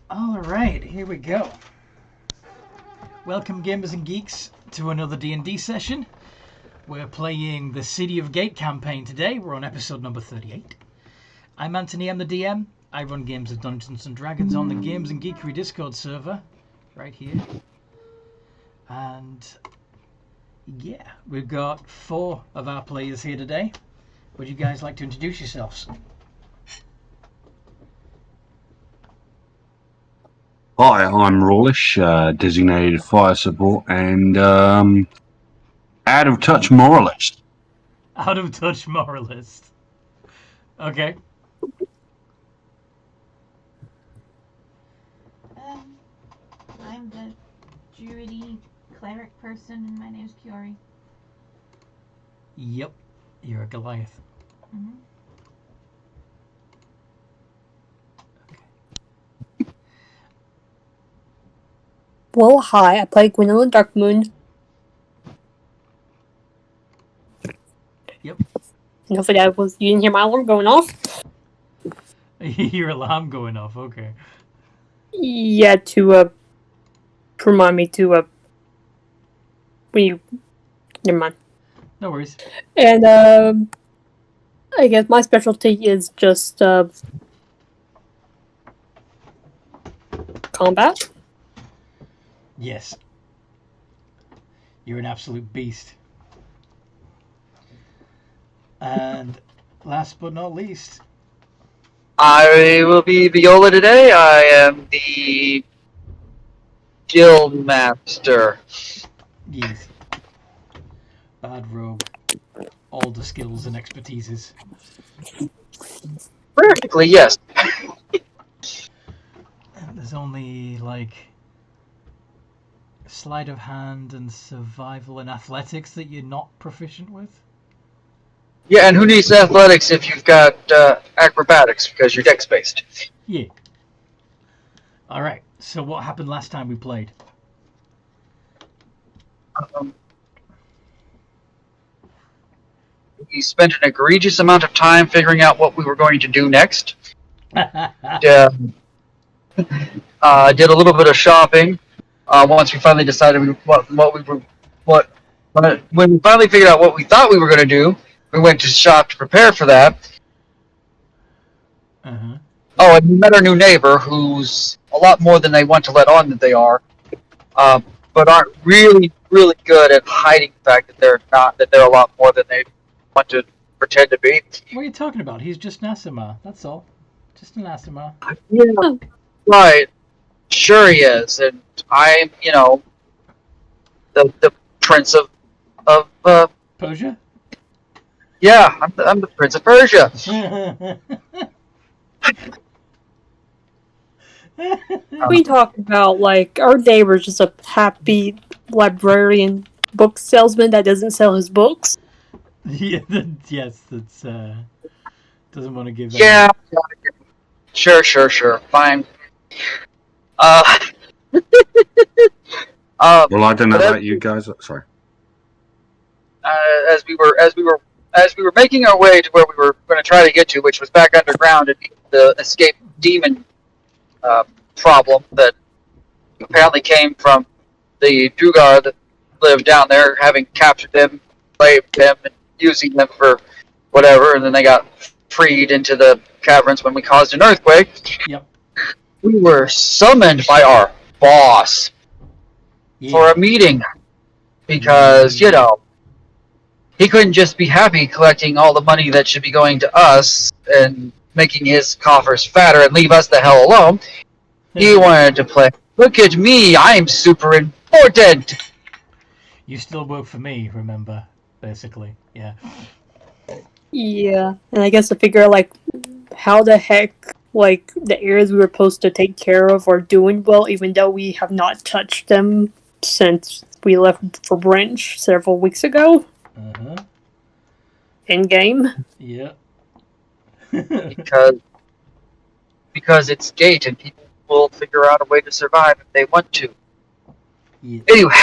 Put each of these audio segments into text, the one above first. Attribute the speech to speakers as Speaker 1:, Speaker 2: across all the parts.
Speaker 1: Alright, here we go. Welcome gamers and geeks to another D&D session. We're playing the City of Gate campaign today. We're on episode number 38. I'm Anthony, I'm the DM. I run games of Dungeons & Dragons on the Games and Geekery Discord server, right here. And yeah, we've got 4 of our players here today. Would you guys like to introduce yourselves?
Speaker 2: Hi, I'm Rawlish, designated fire support and out of touch moralist.
Speaker 1: Out of touch moralist. Okay.
Speaker 3: I'm the druidy cleric person, and my name's Kiori.
Speaker 1: Yep, you're a Goliath.
Speaker 3: Mm-hmm.
Speaker 4: Well, hi, I play Gwendolyn Darkmoon.
Speaker 1: Yep.
Speaker 4: And hopefully you didn't hear my alarm going off.
Speaker 1: Your alarm going off, okay.
Speaker 4: Yeah, to remind me to never mind.
Speaker 1: No worries.
Speaker 4: And I guess my specialty is just combat.
Speaker 1: Yes. You're an absolute beast. And last but not least,
Speaker 5: I will be Viola today. I am the guild master.
Speaker 1: yes. Bad rogue. All the skills and expertises.
Speaker 5: Practically, yes.
Speaker 1: And there's only like sleight of hand and survival and athletics that you're not proficient with.
Speaker 5: Yeah, and who needs athletics if you've got acrobatics because you're dex-based?
Speaker 1: Yeah. Alright, so what happened last time we played?
Speaker 5: We spent an egregious amount of time figuring out what we were going to do next. Did a little bit of shopping. Once we finally decided when we finally figured out what we thought we were going to do, we went to shop to prepare for that.
Speaker 1: Uh-huh.
Speaker 5: Oh, and we met our new neighbor, who's a lot more than they want to let on that they are, but aren't really, really good at hiding the fact that they're not, that they're a lot more than they want to pretend to be.
Speaker 1: What are you talking about? He's just an Asima, that's all. Just an Asima.
Speaker 5: Yeah, right. Sure he is, and I'm, the prince of
Speaker 1: Persia?
Speaker 5: yeah, I'm the prince of Persia.
Speaker 4: We talk about like our neighbor's just a happy librarian book salesman that doesn't sell his books.
Speaker 1: Yeah, yes, that's doesn't want to give.
Speaker 5: Yeah, sure, fine.
Speaker 2: Well, I don't know about you guys. Sorry.
Speaker 5: As we were making our way to where we were going to try to get to, which was back underground, and the escaped demon problem that apparently came from the Dugar that lived down there, having captured them, enslaved them, and using them for whatever, and then they got freed into the caverns when we caused an earthquake.
Speaker 1: Yep.
Speaker 5: We were summoned by our boss for a meeting because, he couldn't just be happy collecting all the money that should be going to us and making his coffers fatter and leave us the hell alone. He wanted to play, look at me, I'm super important.
Speaker 1: You still work for me, remember? Basically, yeah.
Speaker 4: Yeah, and I guess to figure out like how the heck like the areas we were supposed to take care of are doing well, even though we have not touched them since we left for Branch several weeks ago.
Speaker 1: Uh-huh.
Speaker 4: In game.
Speaker 1: Yeah.
Speaker 5: because it's Gate and people will figure out a way to survive if they want to.
Speaker 1: Yeah.
Speaker 5: Anyway.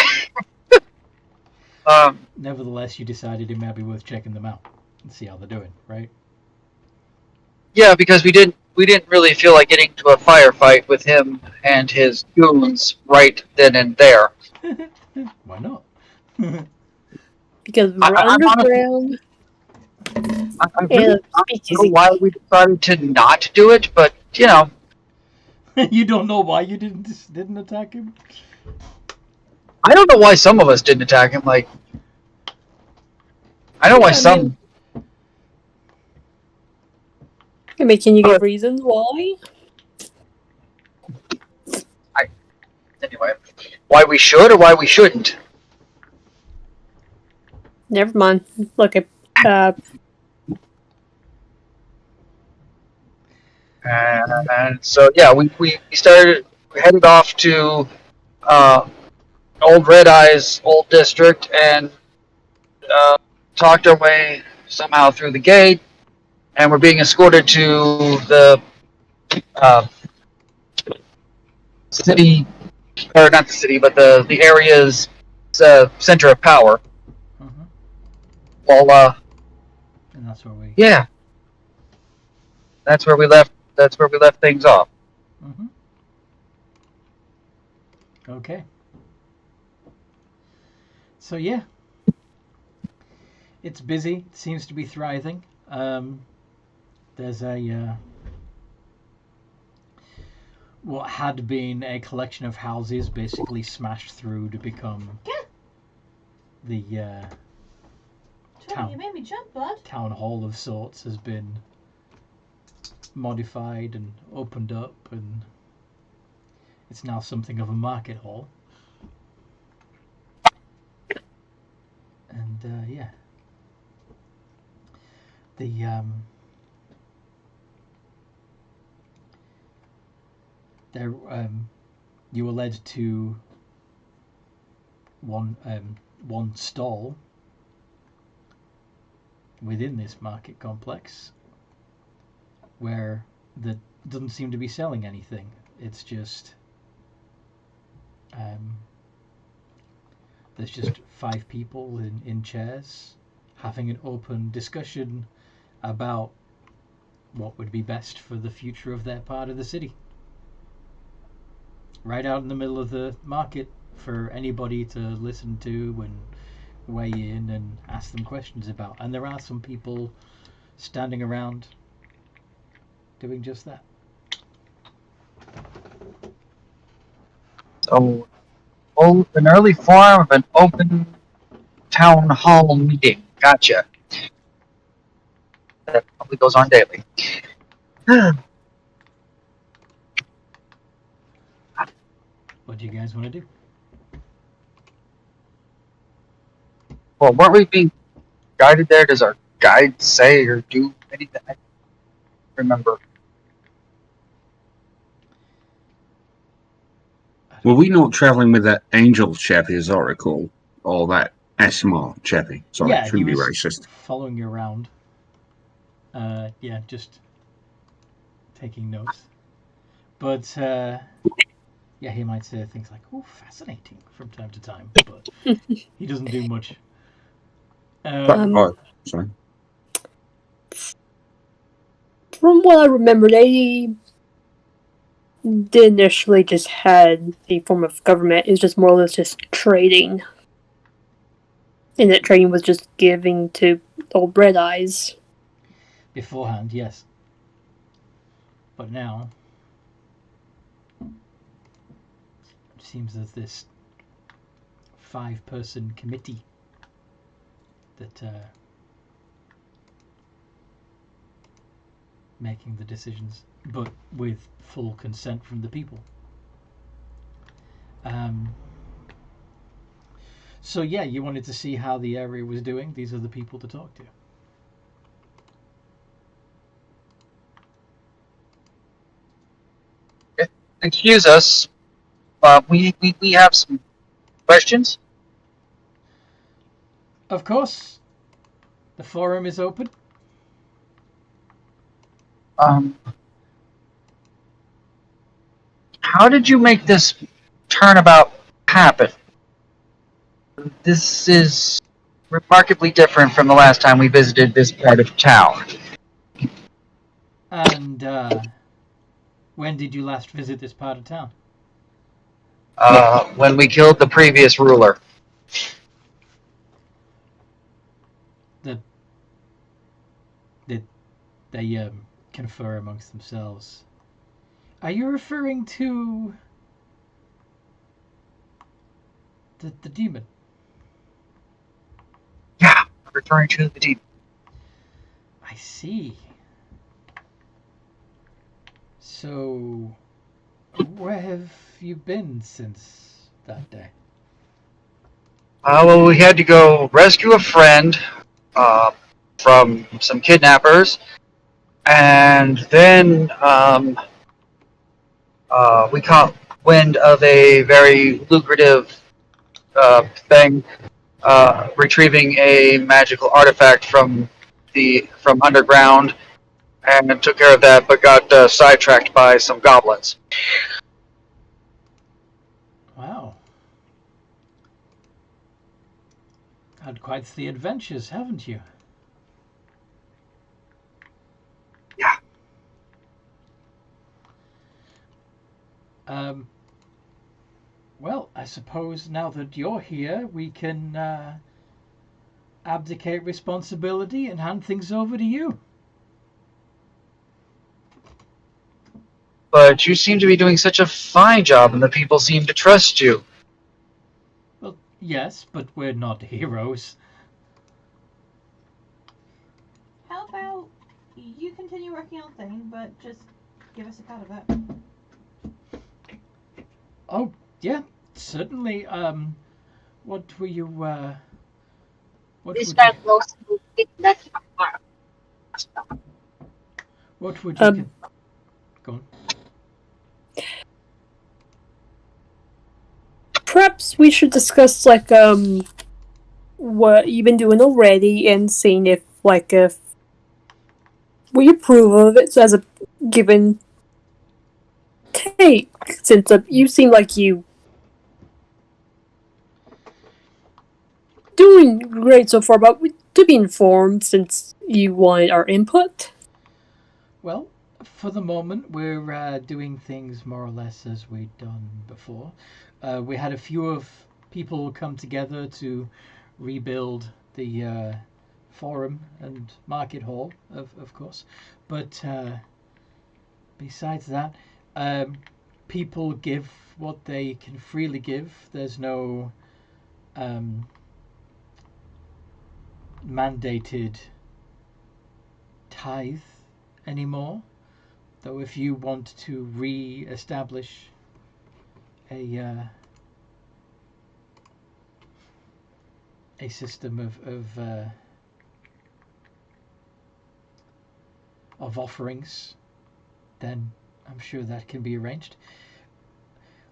Speaker 1: Nevertheless, you decided it might be worth checking them out and see how they're doing, right?
Speaker 5: Yeah, because we didn't we didn't really feel like getting into a firefight with him and his goons right then and there.
Speaker 1: Why not?
Speaker 4: Because we're
Speaker 5: I'm
Speaker 4: underground.
Speaker 5: I really
Speaker 4: And
Speaker 5: don't know why we decided to not do it, but you know,
Speaker 1: You don't know why you didn't attack him?
Speaker 5: I don't know why some of us didn't attack him. Like, I know why some.
Speaker 4: I mean, can you give reasons why?
Speaker 5: Anyway, why we should or why we shouldn't.
Speaker 4: Never mind. Look at
Speaker 5: And so yeah, we headed off to old Red Eye's old district and talked our way somehow through the gate, and we're being escorted to the city, or not the city, but the area's center of power. Well,
Speaker 1: And that's where we.
Speaker 5: yeah, that's where we left. That's where we left things off.
Speaker 1: Mm-hmm. Okay. So yeah, it's busy. It seems to be thriving. There's a what had been a collection of houses basically smashed through to become the
Speaker 3: You made me jump, bud.
Speaker 1: town hall of sorts has been modified and opened up, and it's now something of a market hall. And yeah, the there you were led to one stall within this market complex where that doesn't seem to be selling anything. It's just there's just 5 people in chairs having an open discussion about what would be best for the future of their part of the city. Right out in the middle of the market for anybody to listen to and weigh in and ask them questions about. And there are some people standing around doing just that.
Speaker 5: So, an early form of an open town hall meeting. Gotcha. That probably goes on daily.
Speaker 1: What do you guys want to do?
Speaker 5: Well, weren't we being guided there? Does our guide say or do anything? I don't remember.
Speaker 2: Were we not travelling with that angel chappie, as I recall? Or that Asmar chappie? Sorry,
Speaker 1: Yeah,
Speaker 2: shouldn't
Speaker 1: he
Speaker 2: be
Speaker 1: was
Speaker 2: racist.
Speaker 1: following you around. Yeah, just taking notes. But yeah, he might say things like, "Oh, fascinating," from time to time, but he doesn't do much.
Speaker 2: Oh, sorry.
Speaker 4: from what I remember, they did initially just had a form of government. It was just more or less just trading. And that trading was just giving to old Red Eyes.
Speaker 1: Beforehand, yes. But now, it seems there's this 5-person committee that making the decisions, but with full consent from the people. So yeah, you wanted to see how the area was doing. These are the people to talk to.
Speaker 5: Excuse us. We have some questions.
Speaker 1: Of course, the forum is open.
Speaker 5: How did you make this turnabout happen? This is remarkably different from the last time we visited this part of town.
Speaker 1: And When did you last visit this part of town?
Speaker 5: When we killed the previous ruler.
Speaker 1: They confer amongst themselves. Are you referring to the demon?
Speaker 5: Yeah, referring to the demon.
Speaker 1: I see. So, where have you been since that day?
Speaker 5: Well, we had to go rescue a friend from some kidnappers, and then we caught wind of a very lucrative thing, retrieving a magical artifact from underground, and took care of that, but got sidetracked by some goblins.
Speaker 1: Wow. Had quite the adventures, haven't you?
Speaker 5: Yeah.
Speaker 1: Well, I suppose now that you're here, we can abdicate responsibility and hand things over to you.
Speaker 5: But you seem to be doing such a fine job, and the people seem to trust you.
Speaker 1: Well, yes, but we're not heroes.
Speaker 3: How about you continue working on things, but just give us a cut of it?
Speaker 1: Oh, yeah, certainly. What were you, what would you, what would you, go on.
Speaker 4: Perhaps we should discuss what you've been doing already and seeing if we approve of it as a given take, since you seem like you doing great so far, but to be informed since you wanted our input.
Speaker 1: Well, for the moment, we're doing things more or less as we'd done before. We had a few of people come together to rebuild the forum and market hall, of course. But besides that, people give what they can freely give. There's no mandated tithe anymore. Though if you want to re-establish a system of offerings, then I'm sure that can be arranged.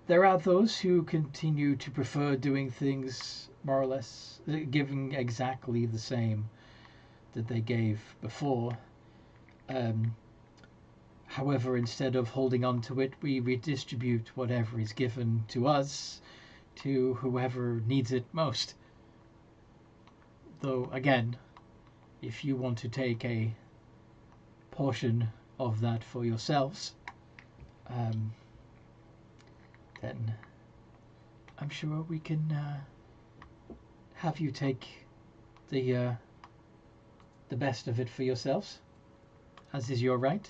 Speaker 1: There are those who continue to prefer doing things more or less, giving exactly the same that they gave before. However, instead of holding on to it, we redistribute whatever is given to us to whoever needs it most. Though, again, if you want to take a portion of that for yourselves, then I'm sure we can have you take the best of it for yourselves, as is your right.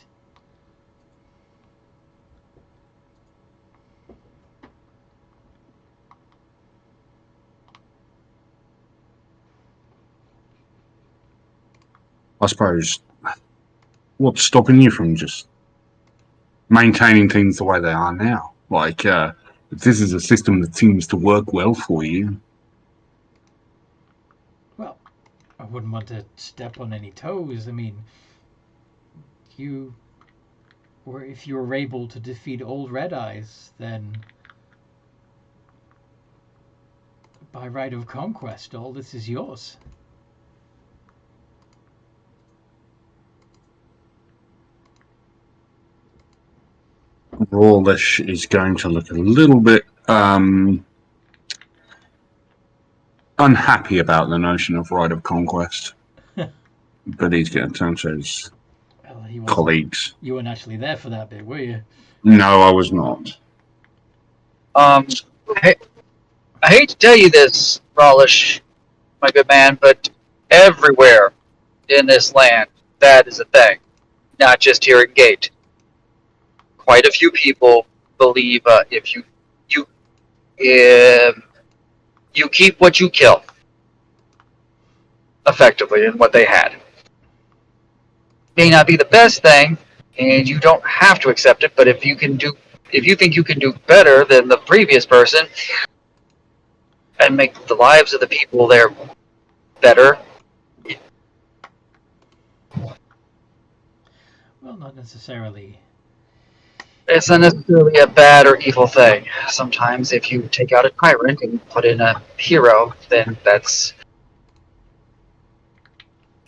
Speaker 2: I suppose, what's stopping you from just maintaining things the way they are now? Like, if this is a system that seems to work well for you.
Speaker 1: Well, I wouldn't want to step on any toes. I mean, if you were able to defeat Old Red Eyes, then by right of conquest, all this is yours.
Speaker 2: All this is going to look a little bit unhappy about the notion of right of conquest. But he's going to turn to his colleagues.
Speaker 1: You weren't actually there for that bit, were you?
Speaker 2: No, I was not.
Speaker 5: I hate to tell you this, Rawlish, my good man, but everywhere in this land, that is a thing. Not just here at Gate. Quite a few people believe if you keep what you kill, effectively, in what they had. May not be the best thing, and you don't have to accept it. But if you think you can do better than the previous person, and make the lives of the people there better,
Speaker 1: Well, not necessarily.
Speaker 5: it's not necessarily a bad or evil thing. Sometimes, if you take out a tyrant and put in a hero, then that's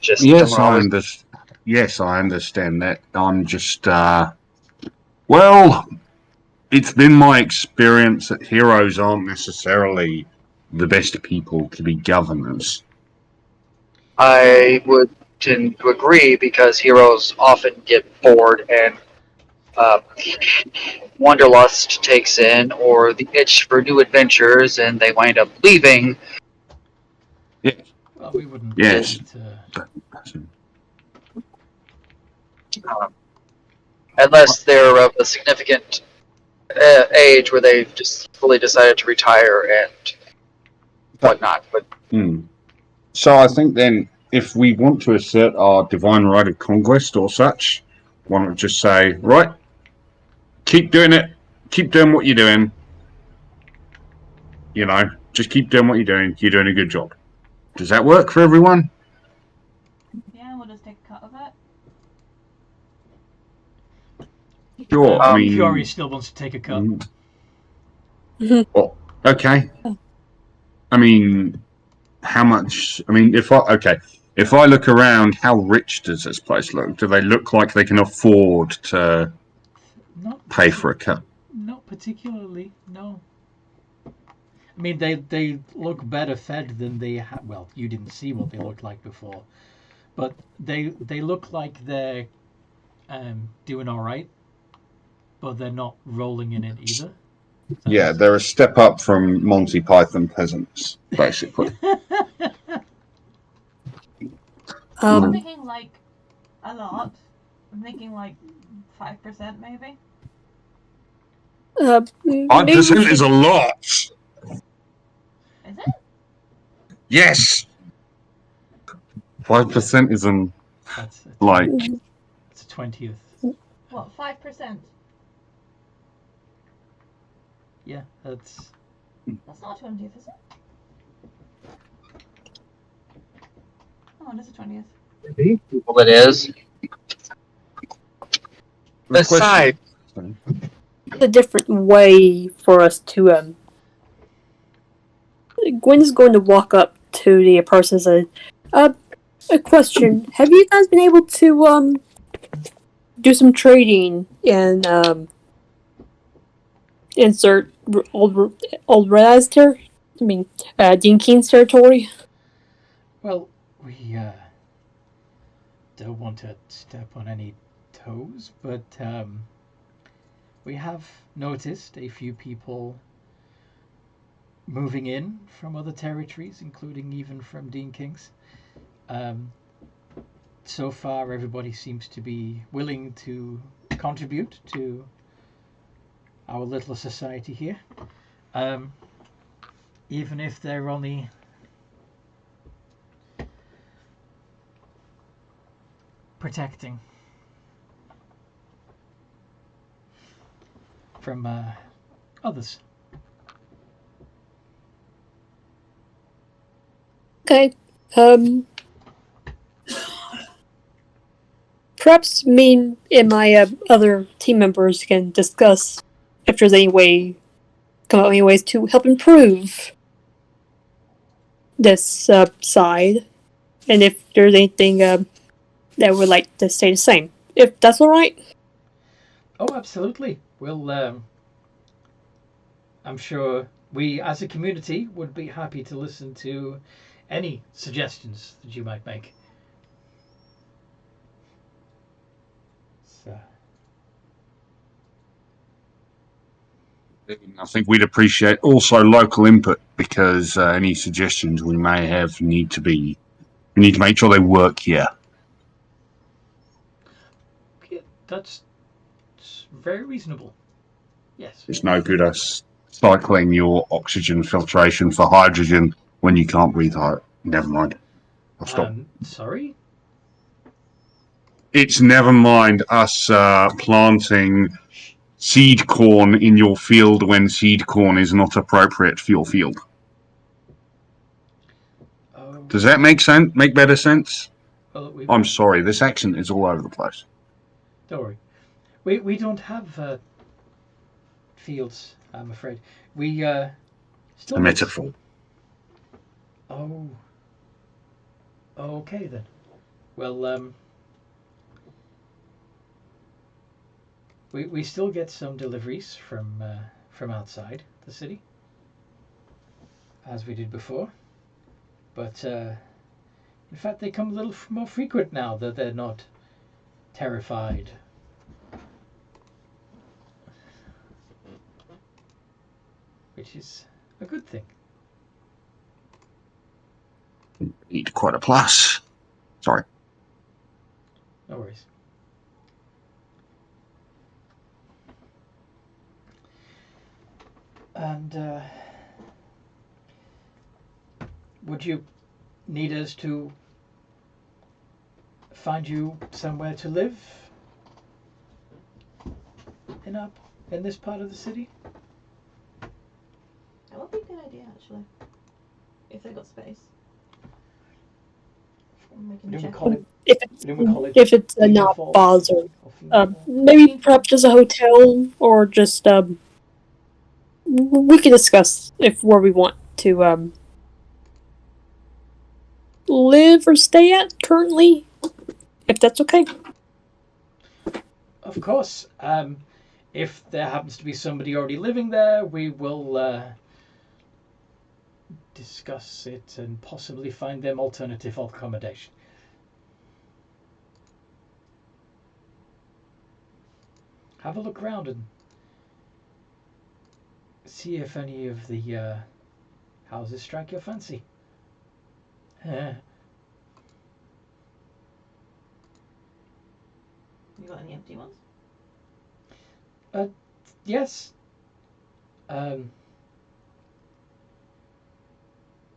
Speaker 5: just
Speaker 2: Yes,
Speaker 5: always.
Speaker 2: Yes, I understand that. I'm just, well, it's been my experience that heroes aren't necessarily the best people to be governors.
Speaker 5: I would tend to agree because heroes often get bored and wanderlust takes in, or the itch for new adventures, and they wind up leaving.
Speaker 2: Yes.
Speaker 1: Well, we wouldn't.
Speaker 2: Yes.
Speaker 5: Unless they're of a significant age where they've just fully decided to retire and whatnot. But
Speaker 2: So I think then, if we want to assert our divine right of conquest or such, why not just say, right, keep doing it, keep doing what you're doing, you know, just keep doing what you're doing a good job. Does that work for everyone?
Speaker 3: Yeah, we'll just take a cut of it.
Speaker 2: Sure, I mean...
Speaker 1: Fury still wants to take a cut.
Speaker 2: Well, okay. I mean, how much... I mean, if I look around, how rich does this place look? Do they look like they can afford to pay for a cut?
Speaker 1: Not particularly, no. I mean, they look better fed than they had. Well, you didn't see what they looked like before, but they look like they're doing all right, but they're not rolling in it either.
Speaker 2: Yeah, they're a step up from Monty Python peasants, basically.
Speaker 3: I'm thinking like a lot. I'm thinking like 5% maybe.
Speaker 2: 5% is a lot.
Speaker 3: Is it?
Speaker 2: Yes. 5% isn't like.
Speaker 1: It's a 20th.
Speaker 3: What, 5%?
Speaker 1: Yeah, that's
Speaker 3: not a 20th, is it? Oh, it is a 20th.
Speaker 5: Well, it is. Besides,
Speaker 4: a different way for us to Gwen is going to walk up to the person and say, a question. Have you guys been able to do some trading in insert old Red's territory? I mean, Dean Keen's territory?
Speaker 1: Well, we don't want to step on any toes, but we have noticed a few people moving in from other territories, including even from Dean King's. So far, everybody seems to be willing to contribute to our little society here, even if they're only protecting from others.
Speaker 4: Okay. Perhaps me and my other team members can discuss if there's any way, come up with any ways to help improve this side, and if there's anything that would like to stay the same, if that's all right.
Speaker 1: Oh, absolutely. We'll. I'm sure we, as a community, would be happy to listen to any suggestions that you might make. So.
Speaker 2: I think we'd appreciate also local input because any suggestions we may have need to make sure they work here.
Speaker 1: Yeah, that's very reasonable. Yes.
Speaker 2: It's no good us cycling your oxygen filtration for hydrogen when you can't breathe high. Never mind. I'll stop.
Speaker 1: Sorry?
Speaker 2: It's never mind us planting seed corn in your field when seed corn is not appropriate for your field. Does that make sense? Make better sense?
Speaker 1: Well,
Speaker 2: I'm sorry, this accent is all over the place.
Speaker 1: Don't worry. We don't have fields, I'm afraid. We still
Speaker 2: A metaphor.
Speaker 1: Oh. Okay then. Well, we still get some deliveries from outside the city, as we did before. But in fact, they come a little more frequent now that they're not terrified. Which is a good thing.
Speaker 2: Need quite a plus. Sorry.
Speaker 1: No worries. And would you need us to find you somewhere to live in this part of the city?
Speaker 3: That would be a good idea, actually. If they got space. We can check.
Speaker 4: If it's not bars or maybe perhaps just a hotel or just we can discuss where we want to live or stay at currently, if that's okay.
Speaker 1: Of course. If there happens to be somebody already living there, we will discuss it and possibly find them alternative accommodation. Have a look around and see if any of the houses strike your fancy.
Speaker 3: You got any empty ones?
Speaker 1: Yes.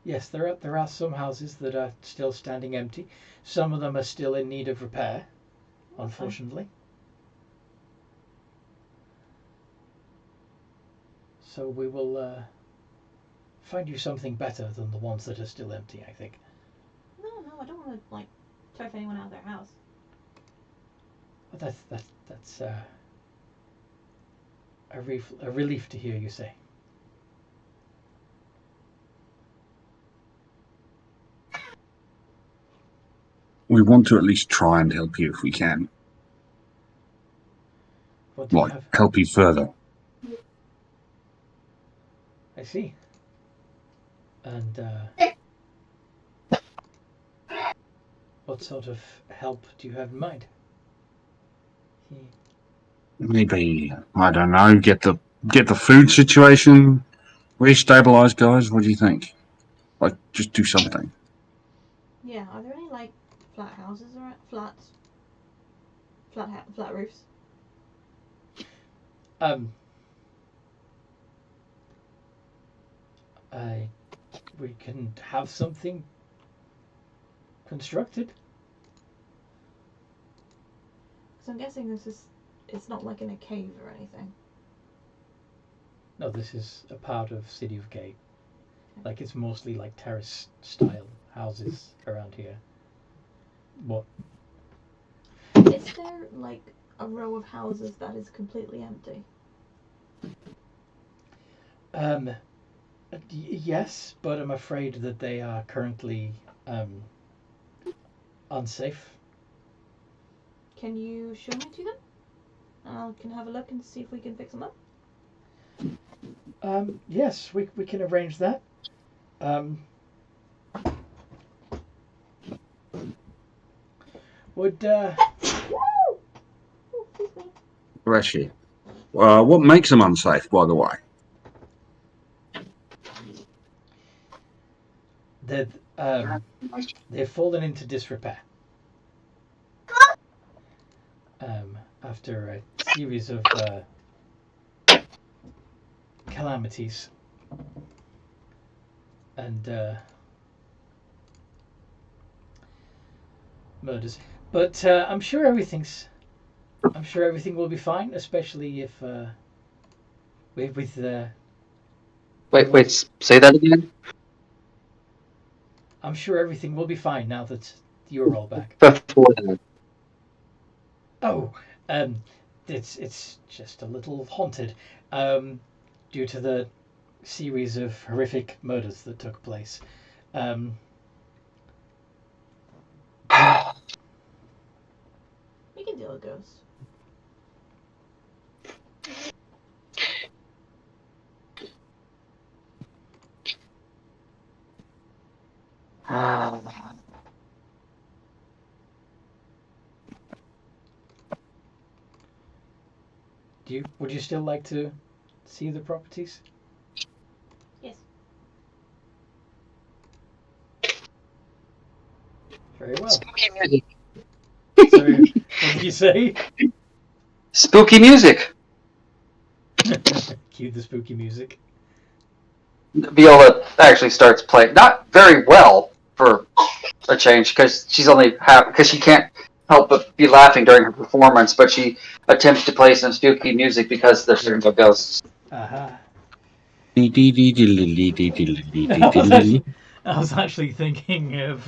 Speaker 1: Yes, there are some houses that are still standing empty. Some of them are still in need of repair, unfortunately. So we will find you something better than the ones that are still empty, I think.
Speaker 3: No, I don't want to turf anyone out of their house.
Speaker 1: But that's a relief to hear you say.
Speaker 2: We want to at least try and help you if we can.
Speaker 1: What do you have?
Speaker 2: Help you further.
Speaker 1: I see. And what sort of help do you have in mind?
Speaker 2: Maybe, I don't know, get the food situation restabilized, guys. What do you think? Just do something.
Speaker 3: Yeah, are there any flat houses or flat roofs?
Speaker 1: We can have something constructed.
Speaker 3: So I'm guessing it's not in a cave or anything.
Speaker 1: No, this is a part of City of Gate. It's mostly terrace style houses around here. What?
Speaker 3: Is there a row of houses that is completely empty?
Speaker 1: Yes, but I'm afraid that they are currently unsafe.
Speaker 3: Can you show me to them? I can have a look and see if we can fix them up.
Speaker 1: Yes, we can arrange that. Would
Speaker 2: Bless you. What makes them unsafe, by the way?
Speaker 1: They've fallen into disrepair. After a series of calamities and murders, but I'm sure everything will be fine, especially if with
Speaker 5: Wait, say that again?
Speaker 1: I'm sure everything will be fine now that you're all back.
Speaker 5: Before that.
Speaker 1: Oh, it's just a little haunted, due to the series of horrific murders that took place.
Speaker 3: We can deal with ghosts.
Speaker 1: Would you still like to see the properties?
Speaker 3: Yes.
Speaker 1: Very well.
Speaker 5: Spooky music.
Speaker 1: So, what did you say?
Speaker 5: Spooky music.
Speaker 1: Cue the spooky music.
Speaker 5: Viola actually starts playing, not very well for a change, because she's only because she can't help but be laughing during her performance, but she attempts to play some spooky music because there's no ghosts.
Speaker 1: Aha.
Speaker 2: I
Speaker 1: I was actually thinking of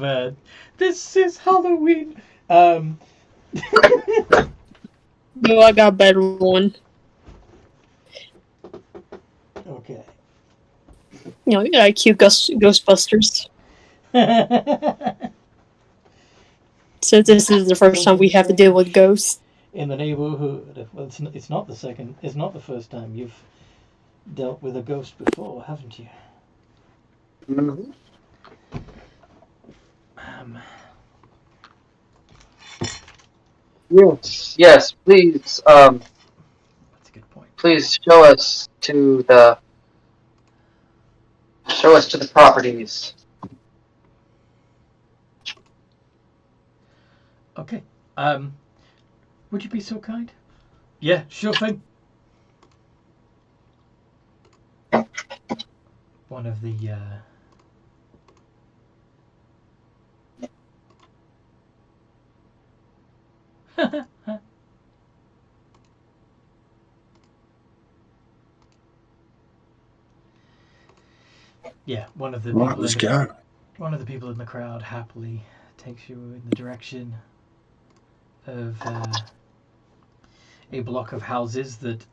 Speaker 1: this is Halloween.
Speaker 4: No, I got a better one.
Speaker 1: Okay.
Speaker 4: You know, I cue Ghostbusters. So this is the first time we have to deal with ghosts.
Speaker 1: In the neighborhood. Well, it's not the second. It's not the first time you've dealt with a ghost before, haven't you?
Speaker 5: Mm-hmm. Yes, please.
Speaker 1: That's a good point.
Speaker 5: Please show us to the properties.
Speaker 1: Okay. Would you be so kind? Yeah, sure thing. One of the yeah, one of the
Speaker 2: Right,
Speaker 1: people
Speaker 2: let's
Speaker 1: in
Speaker 2: go.
Speaker 1: one of the people in the crowd happily takes you in the direction of a block of houses that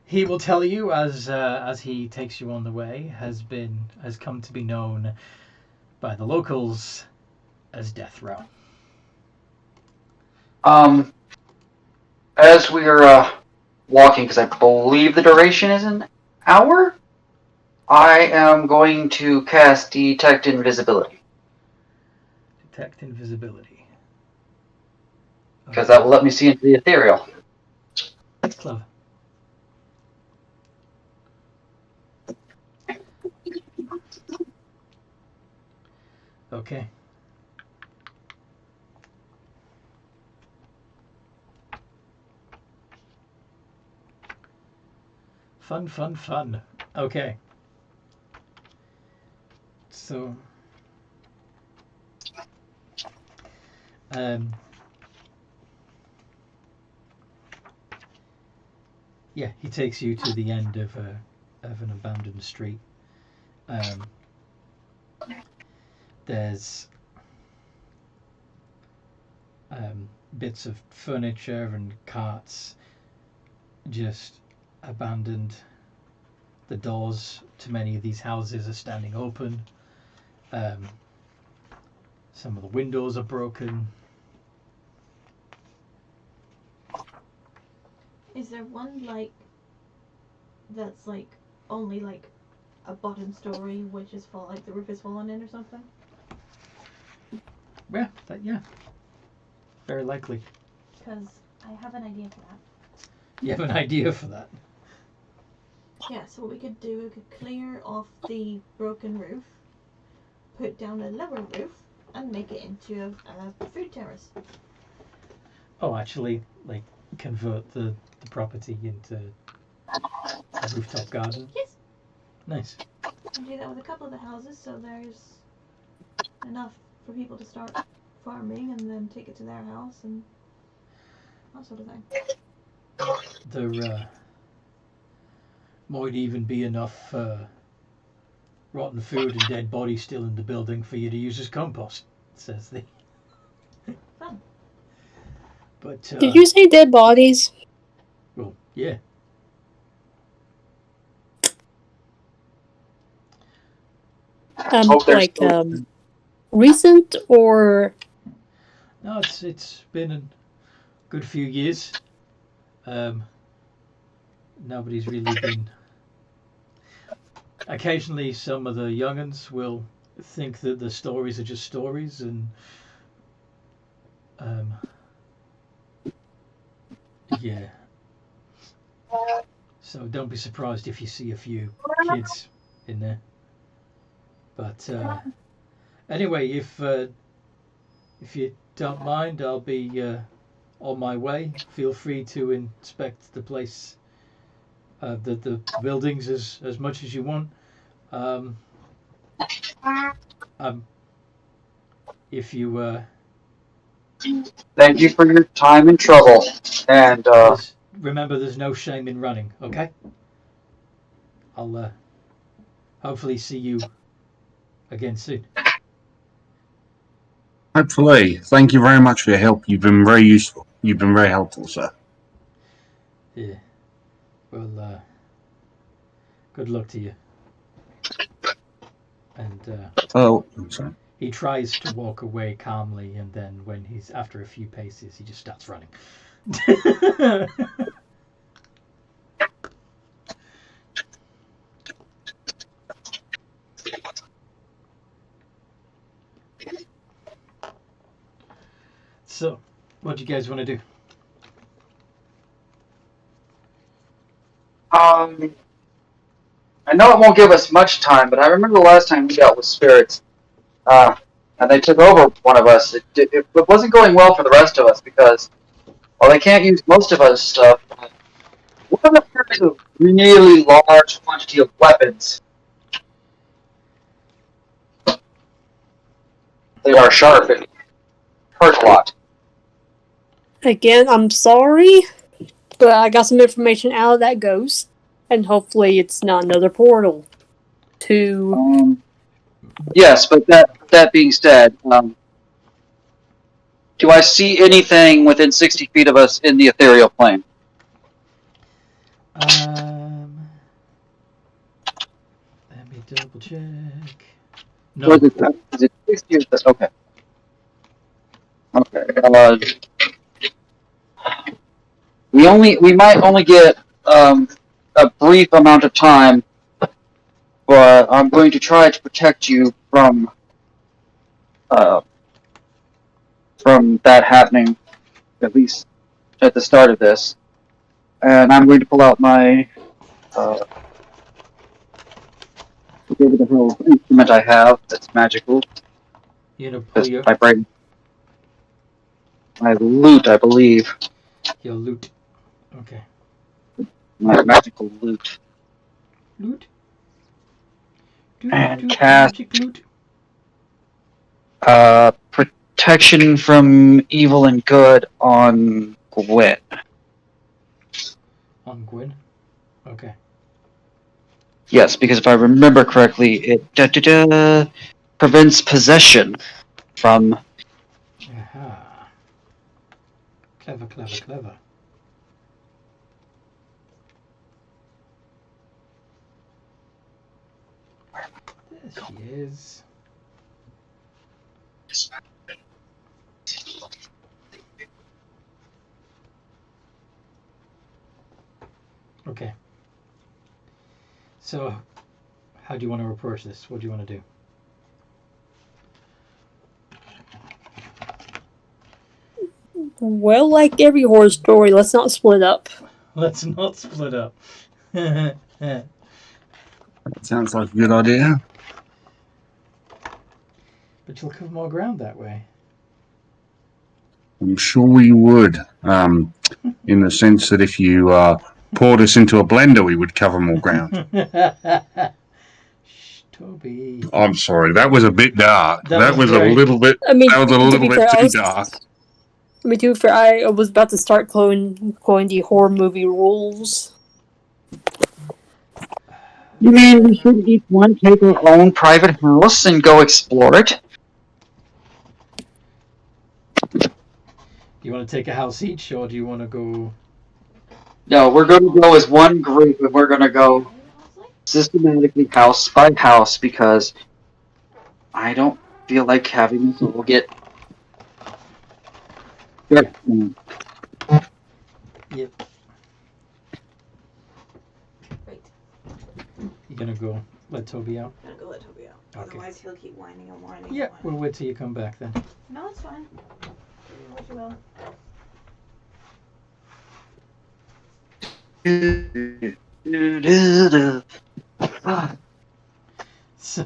Speaker 1: he will tell you as he takes you on the way has come to be known by the locals as Death Row.
Speaker 5: As we are walking, because I believe the duration is an hour, I am going to cast Detect Invisibility.
Speaker 1: Detect invisibility.
Speaker 5: Because that will let me see into the ethereal.
Speaker 1: That's clever. Okay. Fun. Okay. So, yeah, he takes you to the end of an abandoned street. There's bits of furniture and carts just abandoned. The doors to many of these houses are standing open. Some of the windows are broken.
Speaker 3: Is there one that's only a bottom story, which is full, the roof is fallen in or something?
Speaker 1: Yeah, very likely.
Speaker 3: Because I have an idea for that.
Speaker 1: You have an idea for that?
Speaker 3: Yeah, so what we could do, we could clear off the broken roof, put down a lower roof and make it into a food terrace.
Speaker 1: Oh, actually, like convert the property into a rooftop garden.
Speaker 3: Yes.
Speaker 1: Nice.
Speaker 3: And do that with a couple of the houses, so there's enough for people to start farming and then take it to their house and that sort of thing.
Speaker 1: There might even be enough rotten food and dead bodies still in the building for you to use as compost, says the.
Speaker 3: Fun.
Speaker 1: But
Speaker 4: Did you say dead bodies?
Speaker 1: well, yeah.
Speaker 5: Hope there's
Speaker 4: Recent or
Speaker 1: No, it's been a good few years. Nobody's really been. Occasionally, some of the young'uns will think that the stories are just stories, and yeah. So don't be surprised if you see a few kids in there. But anyway, if you don't mind, I'll be on my way. Feel free to inspect the place, the buildings as much as you want. If you
Speaker 5: Thank you for your time and trouble. And
Speaker 1: remember, there's no shame in running. Okay. I'll hopefully see you again soon.
Speaker 2: Hopefully. Thank you very much for your help. You've been very useful. You've been very helpful, sir.
Speaker 1: Yeah. Well, good luck to you. And
Speaker 2: Oh, I'm sorry.
Speaker 1: he tries to walk away calmly, and then when he's after a few paces, he just starts running. So, what do you guys want to do?
Speaker 5: I know it won't give us much time, but I remember the last time we dealt with spirits, and they took over one of us. It wasn't going well for the rest of us because, while they can't use most of us stuff, one of them carries a really large quantity of weapons. They are sharp and hurt a lot.
Speaker 4: again, I'm sorry, but I got some information out of that ghost, and hopefully it's not another portal to
Speaker 5: Yes, but that being said, do I see anything within 60 feet of us in the ethereal plane?
Speaker 1: Let me double check. No.
Speaker 5: Or is it 60 or this? Okay. Okay. We might only get a brief amount of time, but I'm going to try to protect you from that happening, at least at the start of this. And I'm going to pull out my whatever the hell instrument I have that's magical.
Speaker 1: You know, pull your
Speaker 5: My loot, I believe.
Speaker 1: loot. Okay.
Speaker 5: My magical loot.
Speaker 1: Loot.
Speaker 5: And cast
Speaker 1: magic loot.
Speaker 5: protection from evil and good on Gwen.
Speaker 1: On Gwyn. Okay.
Speaker 5: Yes, because if I remember correctly, it prevents possession from.
Speaker 1: Aha. Clever, clever, clever. There she is. Okay. So, how do you want to approach this? What do you want to do?
Speaker 4: well, like every horror story, let's not split up.
Speaker 1: Let's not split up.
Speaker 2: Sounds like a good idea.
Speaker 1: But you'll cover more ground that way.
Speaker 2: I'm sure we would. In the sense that if you poured us into a blender, we would cover more ground.
Speaker 1: Shh, Toby.
Speaker 2: I'm sorry, that was a bit dark.
Speaker 1: That was
Speaker 2: a
Speaker 1: very-
Speaker 2: little bit.
Speaker 4: I mean,
Speaker 2: That was a
Speaker 4: to
Speaker 2: little
Speaker 4: be
Speaker 2: bit
Speaker 4: fair,
Speaker 2: too dark.
Speaker 4: I mean, to be fair, I was about to start quoting the horror movie rules.
Speaker 5: You mean we should each one take our own private house and go explore it?
Speaker 1: Do you want to take a house each, or do you want to go?
Speaker 5: No, we're going to go as one group, and we're going to go systematically house by house because I don't feel like having this all get.
Speaker 1: Yep.
Speaker 3: Wait,
Speaker 1: You're gonna go let Toby out?
Speaker 3: I'm gonna go let Toby out.
Speaker 1: Okay.
Speaker 3: Otherwise, he'll keep whining and whining.
Speaker 1: Yeah,
Speaker 3: and
Speaker 1: we'll
Speaker 3: whining.
Speaker 1: wait till you come back then.
Speaker 3: No, it's fine. Do what you will.
Speaker 1: So,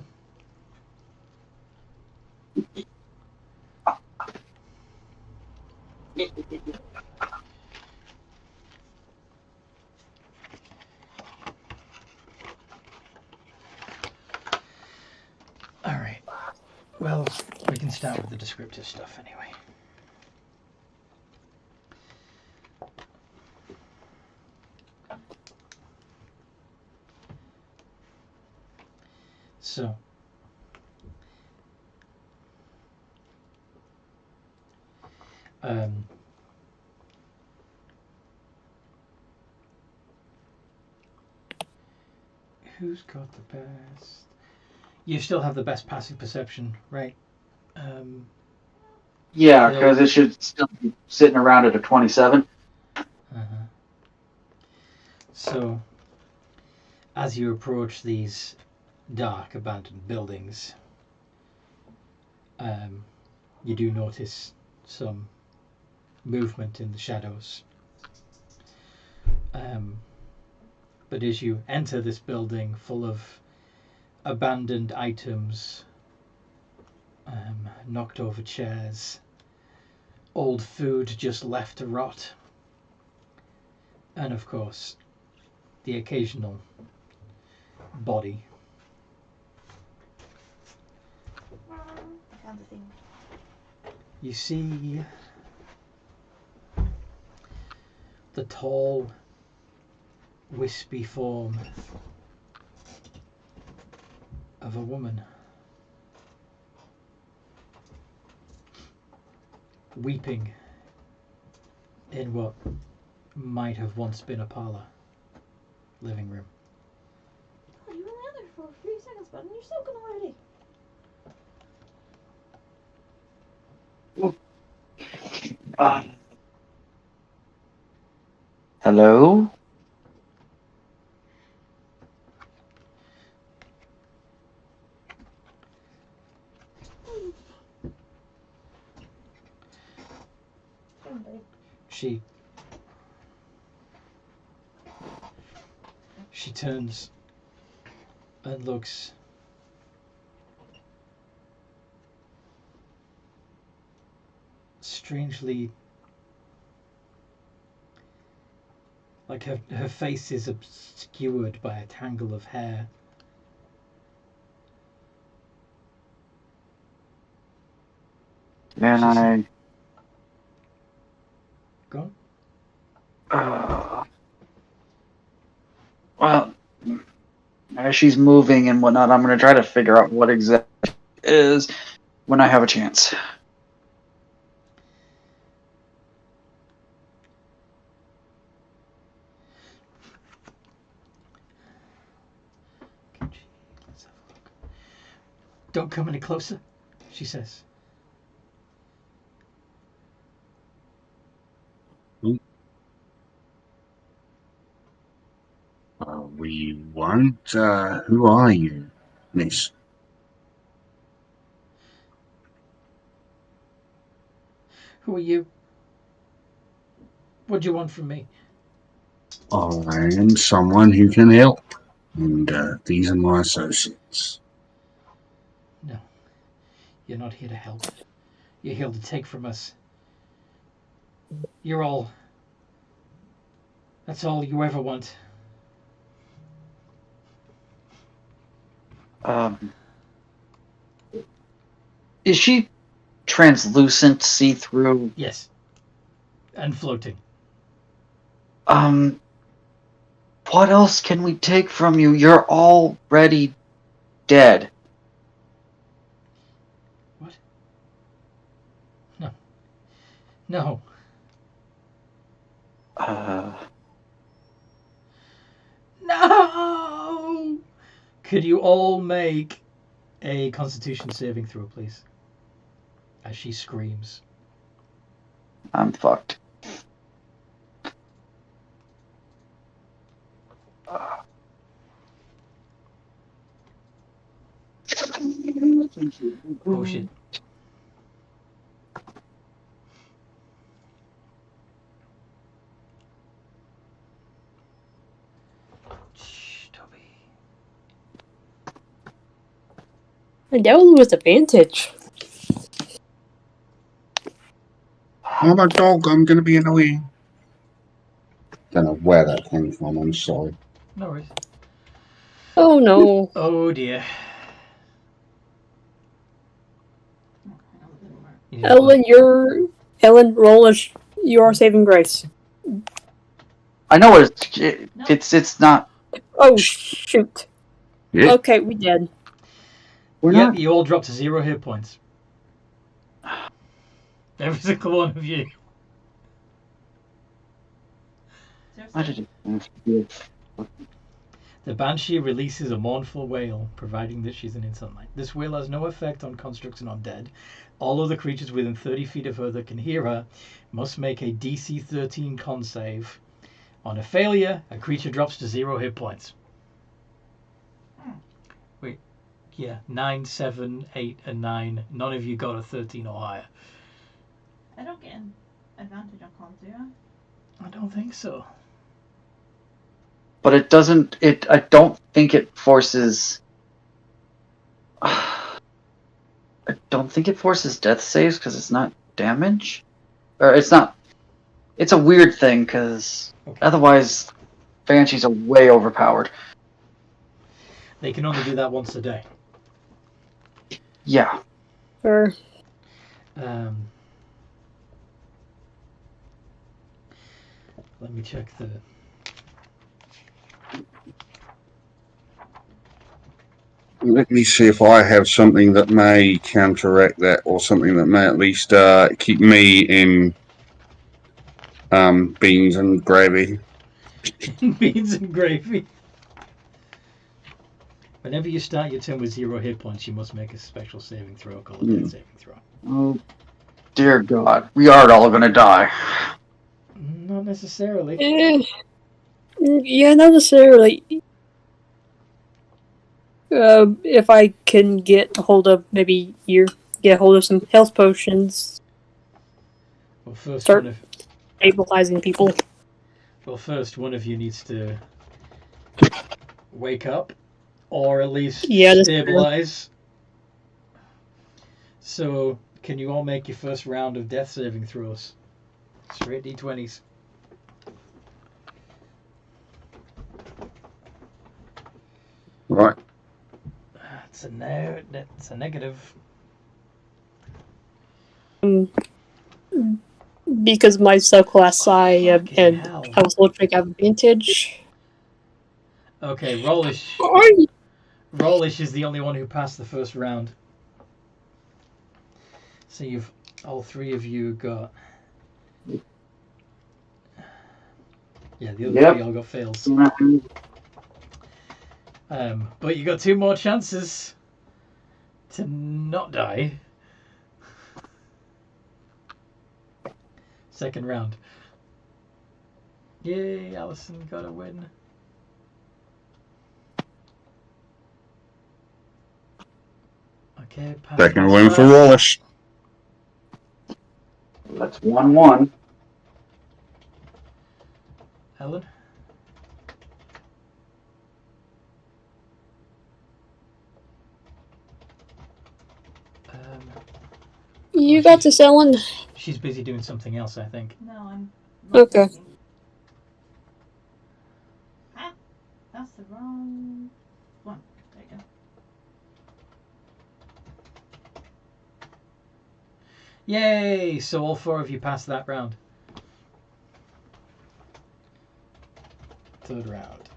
Speaker 1: all right. Well, we can start with the descriptive stuff anyway. So, who's got the best? You still have the best passive perception, right?
Speaker 5: Yeah, because it should still be sitting around at a 27.
Speaker 1: So, as you approach these dark, abandoned buildings, you do notice some movement in the shadows. But as you enter this building full of abandoned items, knocked over chairs, old food just left to rot, and of course, the occasional body.
Speaker 3: I found the thing.
Speaker 1: You see the tall, wispy form of a woman, weeping in what might have once been a parlor living room.
Speaker 3: Oh, you were only out there for a few seconds, bud, and you're soaking already.
Speaker 5: Hello?
Speaker 1: She turns and looks strangely like her face is obscured by a tangle of hair.
Speaker 5: Can I...
Speaker 1: Go
Speaker 5: on. Well, as she's moving and whatnot, I'm going to try to figure out what exactly it is when I have a chance.
Speaker 1: Let's have a look. Don't come any closer, she says.
Speaker 2: We won't. Who are you, miss?
Speaker 1: Who are you? What do you want from me?
Speaker 2: I am someone who can help, and these are my associates.
Speaker 1: No. You're not here to help. You're here to take from us. You're all... That's all you ever want.
Speaker 5: Is she translucent, see-through?
Speaker 1: Yes. And floating.
Speaker 5: What else can we take from you? You're already dead.
Speaker 1: What? No. No. No! Could you all make a Constitution saving throw, please? As she screams.
Speaker 5: I'm fucked.
Speaker 1: Oh shit. Shh, Toby.
Speaker 4: And that was with advantage.
Speaker 2: I'm a dog. I'm going to be annoying. Don't know where that came from. I'm sorry.
Speaker 1: No worries.
Speaker 4: Oh no.
Speaker 1: Oh dear.
Speaker 4: Ellen, roll your saving grace.
Speaker 5: I know it's not.
Speaker 4: Oh shoot.
Speaker 2: Yeah.
Speaker 4: Okay, we did.
Speaker 5: We're
Speaker 1: Yep,
Speaker 5: not.
Speaker 1: you all dropped to 0 hit points. Every single one of you.
Speaker 5: Why did it?
Speaker 1: The Banshee releases a mournful wail, providing that she's in sunlight. This wail has no effect on constructs and undead. All other creatures within 30 feet of her that can hear her must make a DC 13 con save. On a failure, a creature drops to 0 hit points. Wait, yeah, 9, 7, 8, and 9. None of you got a 13 or higher.
Speaker 3: I don't get an advantage on cons, do I?
Speaker 1: I don't think so.
Speaker 5: But it doesn't. I don't think it forces. I don't think it forces death saves because it's not damage, or it's not. It's a weird thing because otherwise, banshees are way overpowered.
Speaker 1: They can only do that once a day.
Speaker 5: Yeah.
Speaker 4: Or
Speaker 1: Let me check the...
Speaker 2: Let me see if I have something that may counteract that, or something that may at least keep me in beans and gravy.
Speaker 1: Beans and gravy. Whenever you start your turn with 0 hit points, you must make a special saving throw called a death saving throw.
Speaker 5: Oh, dear God. We are all going to die.
Speaker 1: Not necessarily.
Speaker 4: yeah, not necessarily. If I can get a hold of some health potions.
Speaker 1: Well, first
Speaker 4: Start stabilizing people.
Speaker 1: Well, first one of you needs to wake up, or at least stabilize. So, can you all make your first round of death saving throws? Straight D20s.
Speaker 2: Right.
Speaker 1: That's a no. That's a negative.
Speaker 4: Because my subclass and
Speaker 1: hell.
Speaker 4: I was electric have advantage.
Speaker 1: Okay, Rollish. Rollish is the only one who passed the first round. So all three of you got... Yeah, the other three all got fails. But you got 2 more chances to not die. Second round. Yay, Alison got a win. Okay, pass.
Speaker 2: Second win for Wallace.
Speaker 5: That's 1-1.
Speaker 1: Helen?
Speaker 4: You got this, Ellen.
Speaker 1: She's busy doing something else, I think.
Speaker 3: No, I'm not
Speaker 4: Okay.
Speaker 3: looking. Ah, that's the wrong one. There you go.
Speaker 1: Yay! So all 4 of you passed that round. Third round.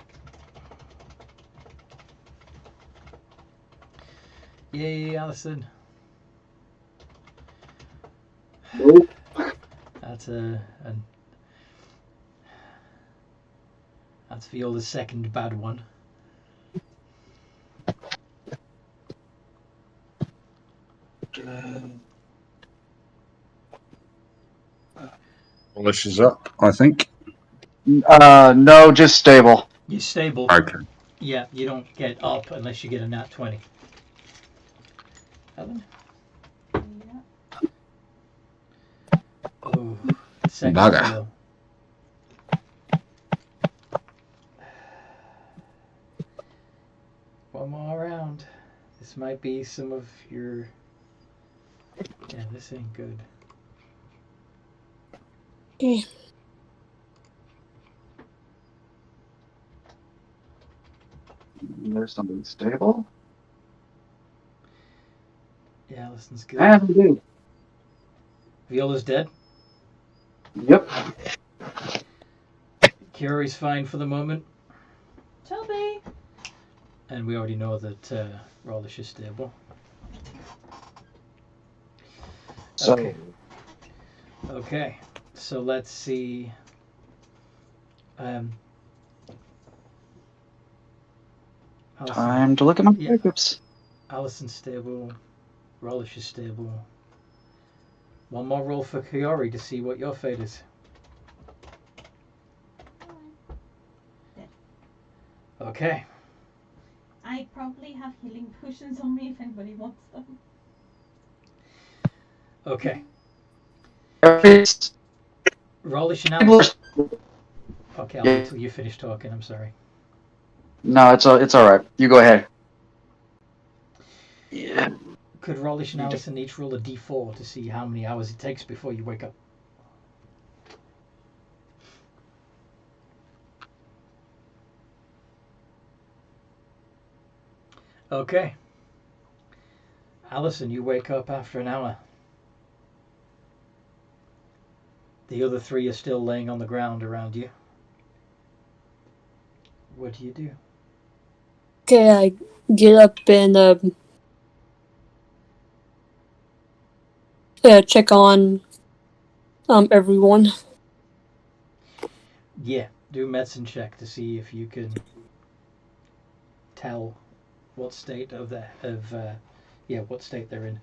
Speaker 1: Yay, Alison.
Speaker 5: Nope.
Speaker 1: That's that's Viola's second bad one.
Speaker 2: Polish is up, I think.
Speaker 5: No, just stable.
Speaker 1: You're stable.
Speaker 2: Okay.
Speaker 1: Yeah, you don't get up unless you get a nat 20. Ellen?
Speaker 3: Yeah.
Speaker 1: Oh, second
Speaker 2: Bugger.
Speaker 1: fail. One more round. This might be some of your... Yeah, this ain't good.
Speaker 4: Okay.
Speaker 5: There's something stable.
Speaker 1: Yeah, Allison's good.
Speaker 5: And do.
Speaker 1: Viola's dead.
Speaker 5: Yep.
Speaker 1: Kiori's fine for the moment.
Speaker 3: Toby!
Speaker 1: And we already know that Rollish is stable.
Speaker 5: So,
Speaker 1: Okay. Okay. So let's see. Allison,
Speaker 5: time to look at my
Speaker 1: Yeah.
Speaker 5: backups.
Speaker 1: Allison's stable. Rollish is stable. One more roll for Kiori to see what your fate is. Okay.
Speaker 3: I probably have healing potions on me if anybody wants them.
Speaker 1: Okay.
Speaker 5: It's
Speaker 1: Rollish and Allison. Okay, I'll wait till you finish talking. I'm sorry.
Speaker 5: No, it's all right. You go ahead. Yeah.
Speaker 1: Could Rollish and Allison each roll a d4 to see how many hours it takes before you wake up? Okay. Allison, you wake up after an hour. The other 3 are still laying on the ground around you. What do you do?
Speaker 4: Okay, I get up and check on everyone.
Speaker 1: Yeah, do a medicine check to see if you can tell what state what state they're in.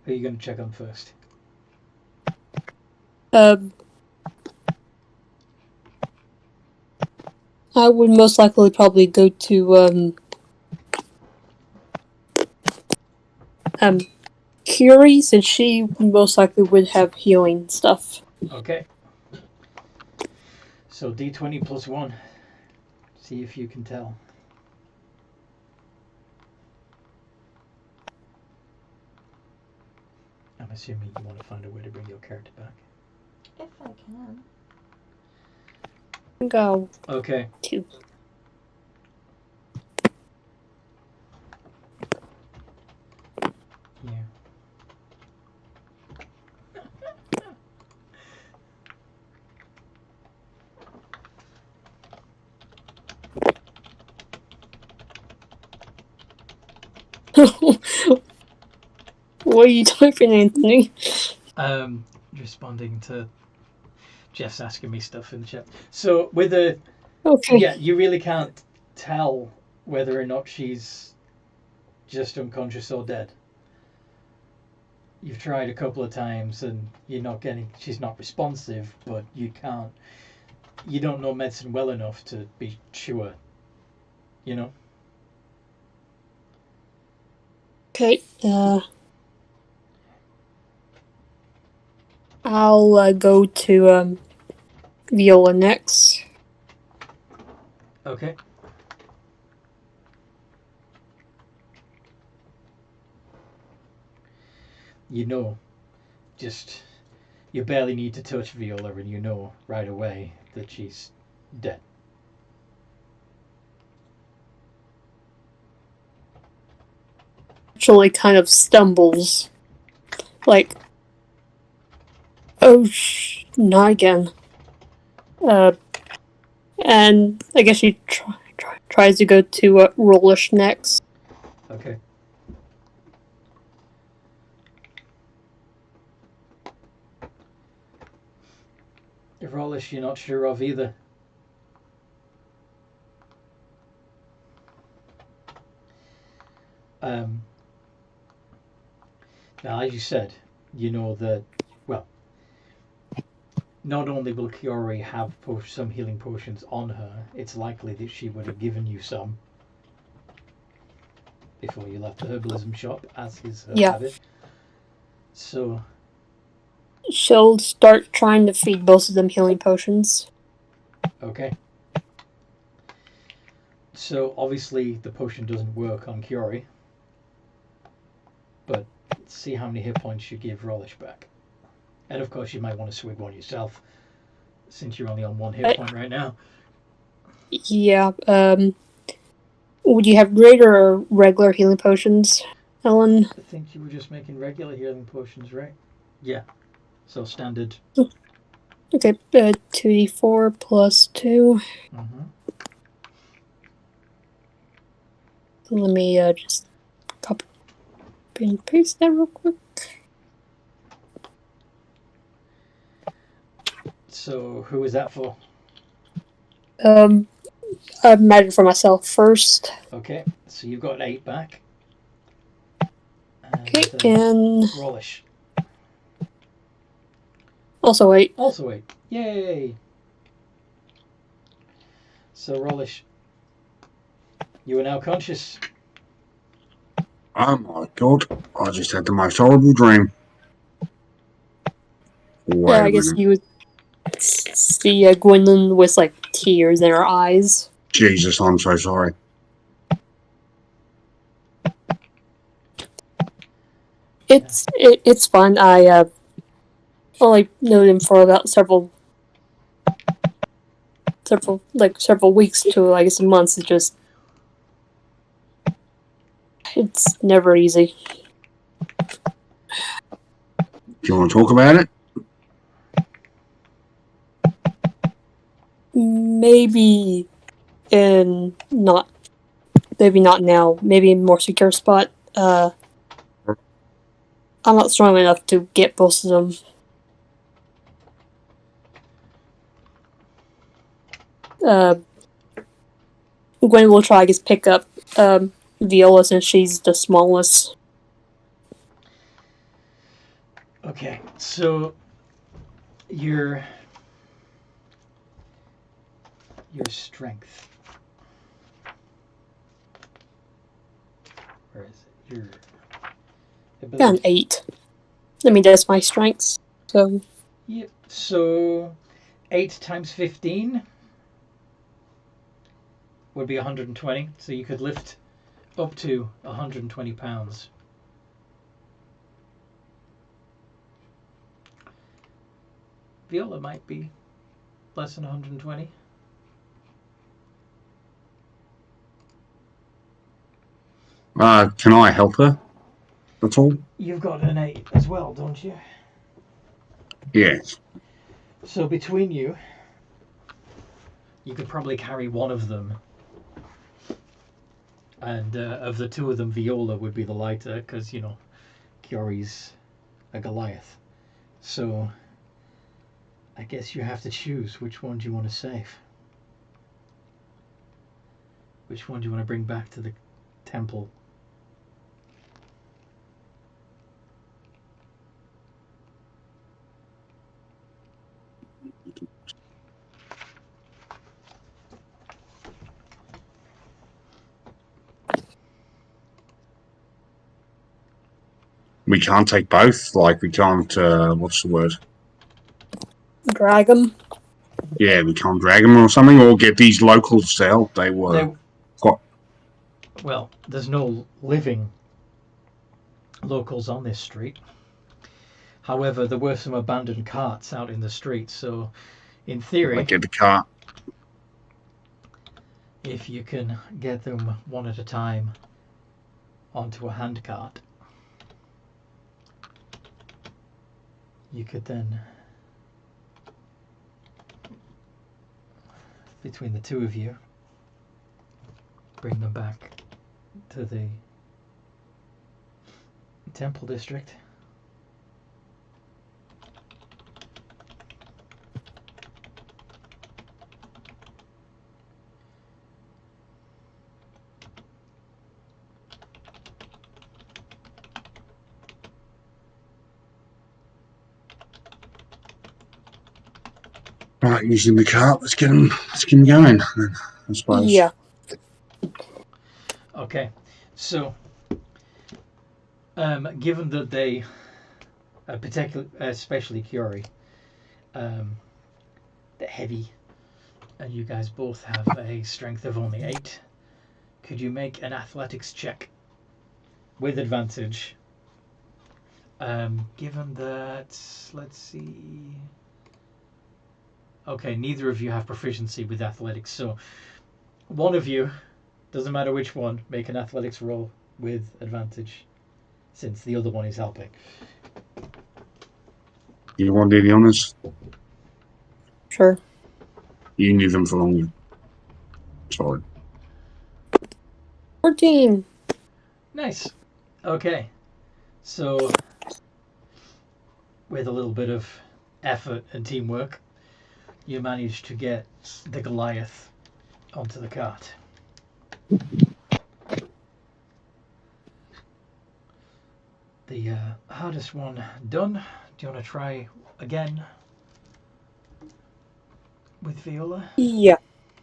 Speaker 1: Who are you going to check on first?
Speaker 4: I would most likely probably go to Curie, since she most likely would have healing stuff.
Speaker 1: Okay. So d20 plus 1. See if you can tell. I'm assuming you want to find a way to bring your character back.
Speaker 3: If I can.
Speaker 4: Go
Speaker 1: Okay.
Speaker 4: 2.
Speaker 1: Yeah.
Speaker 4: What are you typing, Anthony?
Speaker 1: Responding to Jeff's asking me stuff in the chat. So with a
Speaker 4: Okay.
Speaker 1: yeah, you really can't tell whether or not she's just unconscious or dead. You've tried a couple of times and she's not responsive, but you don't know medicine well enough to be sure, you know?
Speaker 4: Okay. I'll go to Viola next.
Speaker 1: Okay. You know, just you barely need to touch Viola, and you know right away that she's dead.
Speaker 4: Actually, kind of stumbles, like, oh, not again. And I guess she tries to go to Rollish next.
Speaker 1: Okay. Rollish, you're not sure of either. Now, as you said, you know that, well, not only will Kiori have some healing potions on her, it's likely that she would have given you some before you left the herbalism shop, as is her habit. So
Speaker 4: she'll start trying to feed both of them healing potions.
Speaker 1: Okay. So obviously the potion doesn't work on Kiori, but see how many hit points you give Rollish back. And of course you might want to swig one yourself, since you're only on one hit point right now.
Speaker 4: Yeah, would you have greater or regular healing potions, Ellen?
Speaker 1: I think you were just making regular healing potions, right? Yeah. So standard.
Speaker 4: Okay, 2d4 plus 2.
Speaker 1: Mm-hmm.
Speaker 4: So let me just copy and paste that real quick.
Speaker 1: So who is that for?
Speaker 4: I imagine for myself first.
Speaker 1: Okay, so you've got 8 back.
Speaker 4: Okay, and
Speaker 1: Rollish.
Speaker 4: Also 8.
Speaker 1: Also 8. Yay! So Rollish, you are now conscious.
Speaker 2: Oh my god, I just had the most horrible dream.
Speaker 4: Yeah, I guess you would see Gwendolyn with like tears in her eyes.
Speaker 2: Jesus, I'm so sorry.
Speaker 4: It's fun. I only known him for about several weeks to I guess months. It's never easy.
Speaker 2: Do you want to talk about it?
Speaker 4: Maybe not now. Maybe in a more secure spot. I'm not strong enough to get both of them. Gwen will try to pick up Viola since she's the smallest.
Speaker 1: Okay, so your strength. Where is it? Your ability.
Speaker 4: Got an 8. I mean, that's my strengths. So.
Speaker 1: Yep. So 8 times 15 would be 120. So you could lift up to 120 pounds. Viola might be less than 120.
Speaker 2: Can I help her at all?
Speaker 1: You've got an 8 as well, don't you?
Speaker 2: Yes.
Speaker 1: So between you could probably carry one of them. And of the two of them, Viola would be the lighter because, you know, Kiori's a Goliath. So I guess you have to choose which one do you want to save. Which one do you want to bring back to the temple?
Speaker 2: We can't take both. Like, we can't, what's the word?
Speaker 4: Drag them.
Speaker 2: Yeah, we can't drag them or something, or get these locals to help. They were quite.
Speaker 1: Well, there's no living locals on this street. However, there were some abandoned carts out in the street, so in theory,
Speaker 2: Like get the cart.
Speaker 1: if you can get them one at a time onto a handcart, you could then, between the two of you, bring them back to the temple district.
Speaker 2: Right, using the cart. Let's get them going. I suppose.
Speaker 4: Yeah.
Speaker 1: Okay, so given that they, especially Curie, they're heavy, and you guys both have a strength of only 8, could you make an athletics check with advantage? Given that, let's see. Okay, neither of you have proficiency with athletics, so one of you, doesn't matter which one, make an athletics roll with advantage, since the other one is helping.
Speaker 2: You want to do the honours?
Speaker 4: Sure.
Speaker 2: You knew them for longer. Sorry.
Speaker 4: 14.
Speaker 1: Nice. Okay, so with a little bit of effort and teamwork, you manage to get the Goliath onto the cart. The hardest one done. Do you want to try again with Viola?
Speaker 4: Yeah.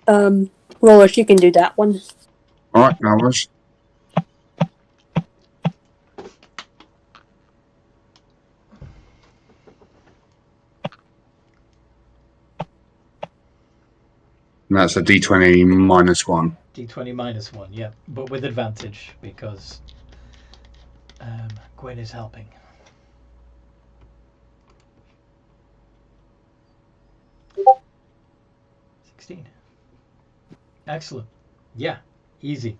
Speaker 4: Roller, she can do that one.
Speaker 2: Alright, no worries. And that's a D20 -1.
Speaker 1: D20 -1, yeah, but with advantage because Gwen is helping. Excellent. Yeah, easy.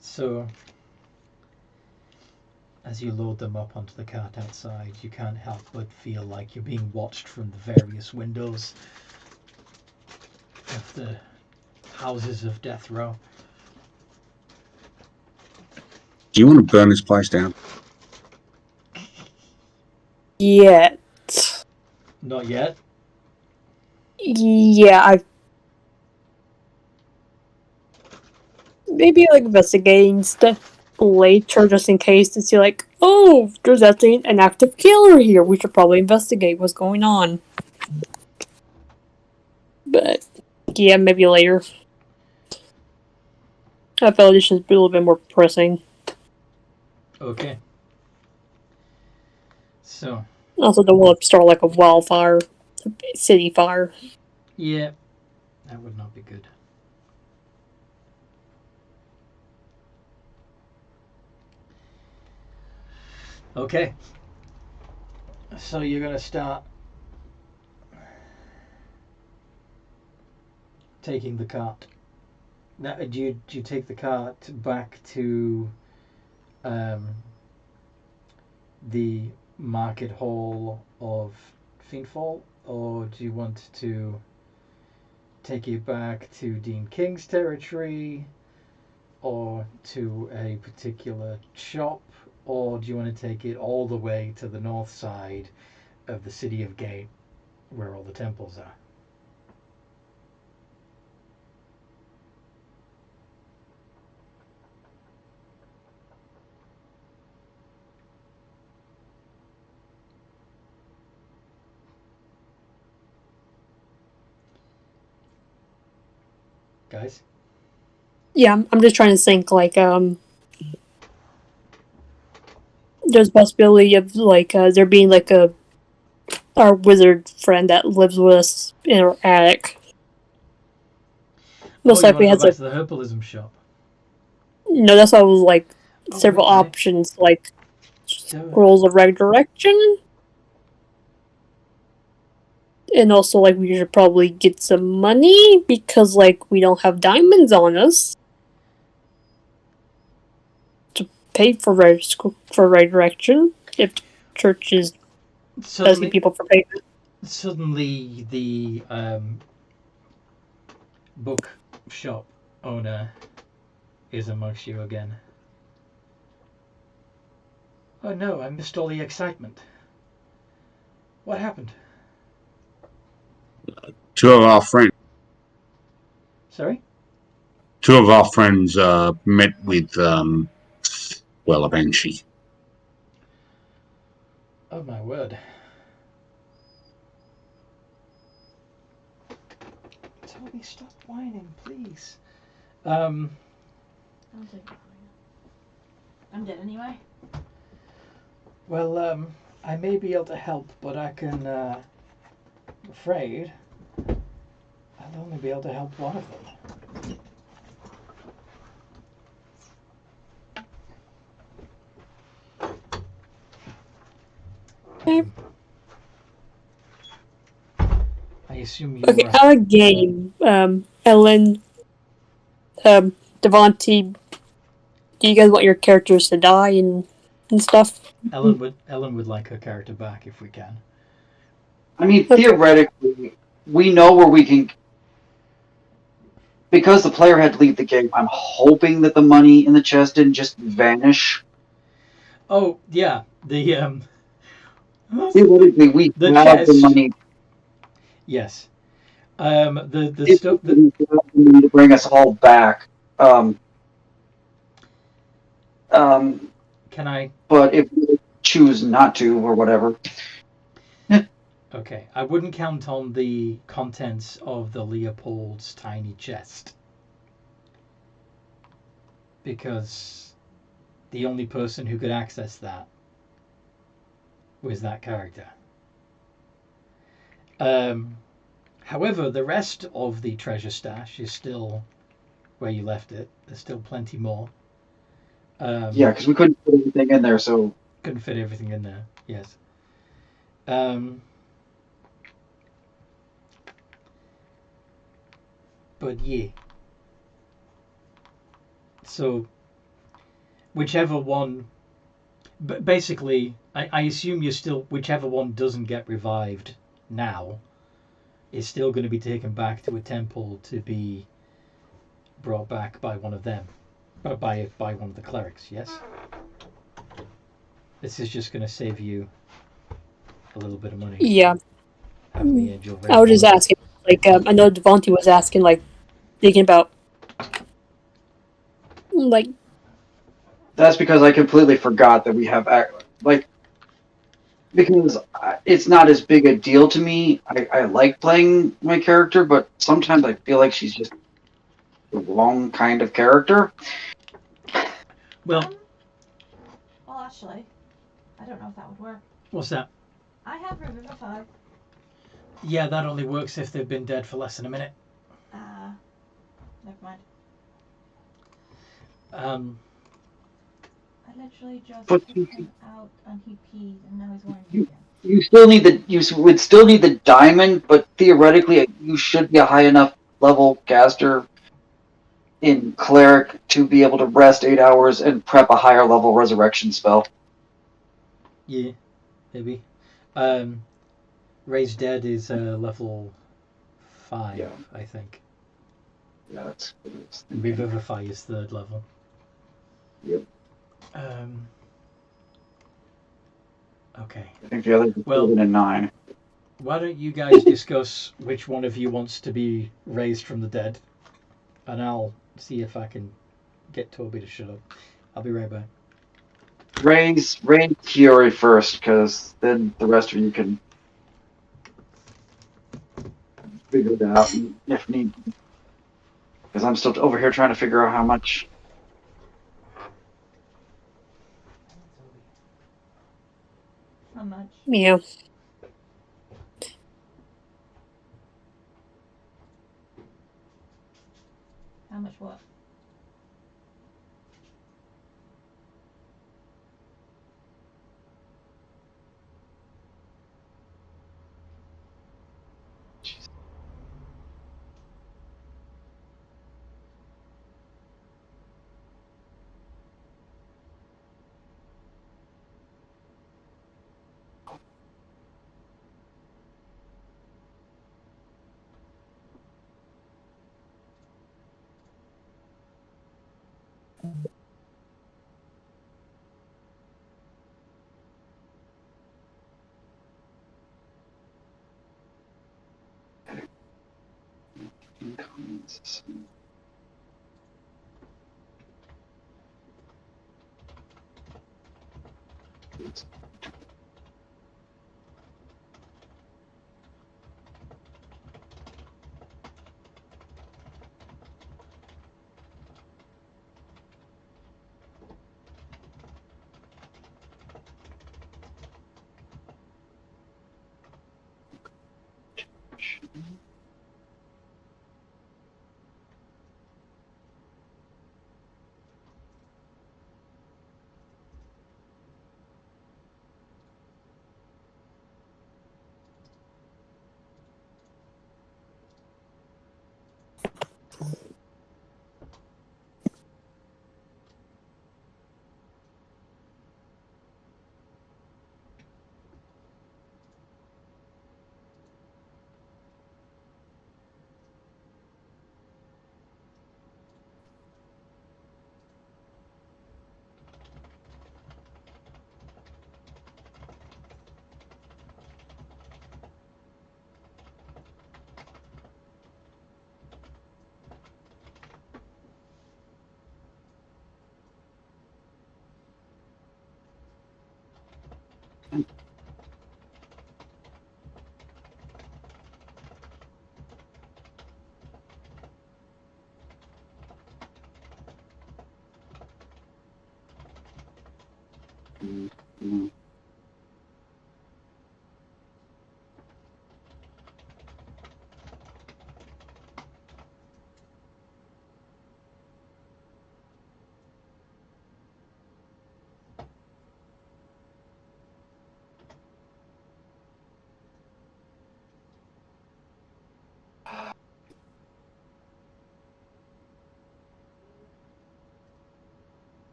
Speaker 1: So, as you load them up onto the cart outside, you can't help but feel like you're being watched from the various windows of the houses of death row.
Speaker 2: Do you want to burn this place down?
Speaker 4: Yet.
Speaker 1: Not yet.
Speaker 4: Yeah, maybe like investigating stuff later, just in case to see like, oh, there's actually an active killer here. We should probably investigate what's going on. But yeah, maybe later. I felt this should be a little bit more pressing.
Speaker 1: Okay. So.
Speaker 4: Also, don't want to start like a wildfire, a city fire.
Speaker 1: Yeah, that would not be good. Okay. So you're going to start taking the cart. Now, do you take the cart back to the market hall of Fiendfall, or do you want to take it back to Dean King's territory, or to a particular shop, or do you want to take it all the way to the north side of the city of Gate, where all the temples are? Guys?
Speaker 4: Yeah, I'm just trying to think like there's a possibility of like there being like a our wizard friend that lives with us in our attic. Most
Speaker 1: you
Speaker 4: likely
Speaker 1: want to
Speaker 4: has
Speaker 1: go back
Speaker 4: a.
Speaker 1: to the herbalism shop?
Speaker 4: No, that's why I was like
Speaker 1: Oh,
Speaker 4: several
Speaker 1: okay.
Speaker 4: options, like
Speaker 1: Do it.
Speaker 4: scrolls of resurrection, and also like we should probably get some money because like we don't have diamonds on us to pay for resurrection if church is asking people for payment.
Speaker 1: Suddenly, the book shop owner is amongst you again. Oh no, I missed all the excitement. What happened?
Speaker 2: Two of our friends.
Speaker 1: Sorry?
Speaker 2: Two of our friends met with, a banshee.
Speaker 1: Oh my word. Toby, stop whining, please.
Speaker 3: I'll take it for you. I'm dead anyway.
Speaker 1: Well, I may be able to help, but I can, I'm afraid I'll only be able to help one of them.
Speaker 4: Okay.
Speaker 1: I assume you
Speaker 4: Okay, out of game, Ellen, Devontae, do you guys want your characters to die and stuff?
Speaker 1: Ellen would like her character back if we can.
Speaker 5: I mean,
Speaker 4: Okay.
Speaker 5: theoretically, we know where we can. Because the player had to leave the game, I'm hoping that the money in the chest didn't just vanish.
Speaker 1: Oh yeah, the
Speaker 5: Theoretically, we have the
Speaker 1: chest.
Speaker 5: money.
Speaker 1: Yes. The stuff that
Speaker 5: To bring us all back.
Speaker 1: can I?
Speaker 5: But if we choose not to or whatever.
Speaker 1: Okay, I wouldn't count on the contents of the Leopold's tiny chest because the only person who could access that was that character. However, the rest of the treasure stash is still where you left it. There's still plenty more.
Speaker 5: Yeah, because we couldn't put everything in there, so
Speaker 1: couldn't fit everything in there. Yes. But yeah. So, whichever one. Basically, I assume you're still. Whichever one doesn't get revived now is still going to be taken back to a temple to be brought back by one of them. By one of the clerics, yes? This is just going to save you a little bit of money.
Speaker 4: Yeah.
Speaker 1: Having the angel
Speaker 4: I was just asking, like, I know Devontae was asking, like, thinking about, like...
Speaker 5: that's because I completely forgot that we have, like, because it's not as big a deal to me. I like playing my character, but sometimes I feel like she's just the wrong kind of character.
Speaker 1: Well,
Speaker 3: actually, I don't know if that would work.
Speaker 1: What's that?
Speaker 3: I have Revivify.
Speaker 1: Yeah, that only works if they've been dead for less than a minute.
Speaker 3: Never mind. I literally just
Speaker 5: But
Speaker 3: took him out and he peed and now he's wearing it again.
Speaker 5: You would still need the diamond, but theoretically you should be a high enough level caster in cleric to be able to rest 8 hours and prep a higher level resurrection spell.
Speaker 1: Yeah, maybe. Raise Dead is level 5,
Speaker 5: Yeah.
Speaker 1: I think.
Speaker 5: Yeah, that's
Speaker 1: And Revivify is 3rd level.
Speaker 5: Yep.
Speaker 1: Okay.
Speaker 5: I think the other is 7 and 9.
Speaker 1: Why don't you guys discuss which one of you wants to be raised from the dead, and I'll see if I can get Toby to shut up. I'll be right back.
Speaker 5: Raise Fury first, because then the rest of you can figure it out if need. Because I'm still over here trying to figure out how much.
Speaker 3: How much?
Speaker 4: Yeah.
Speaker 3: what?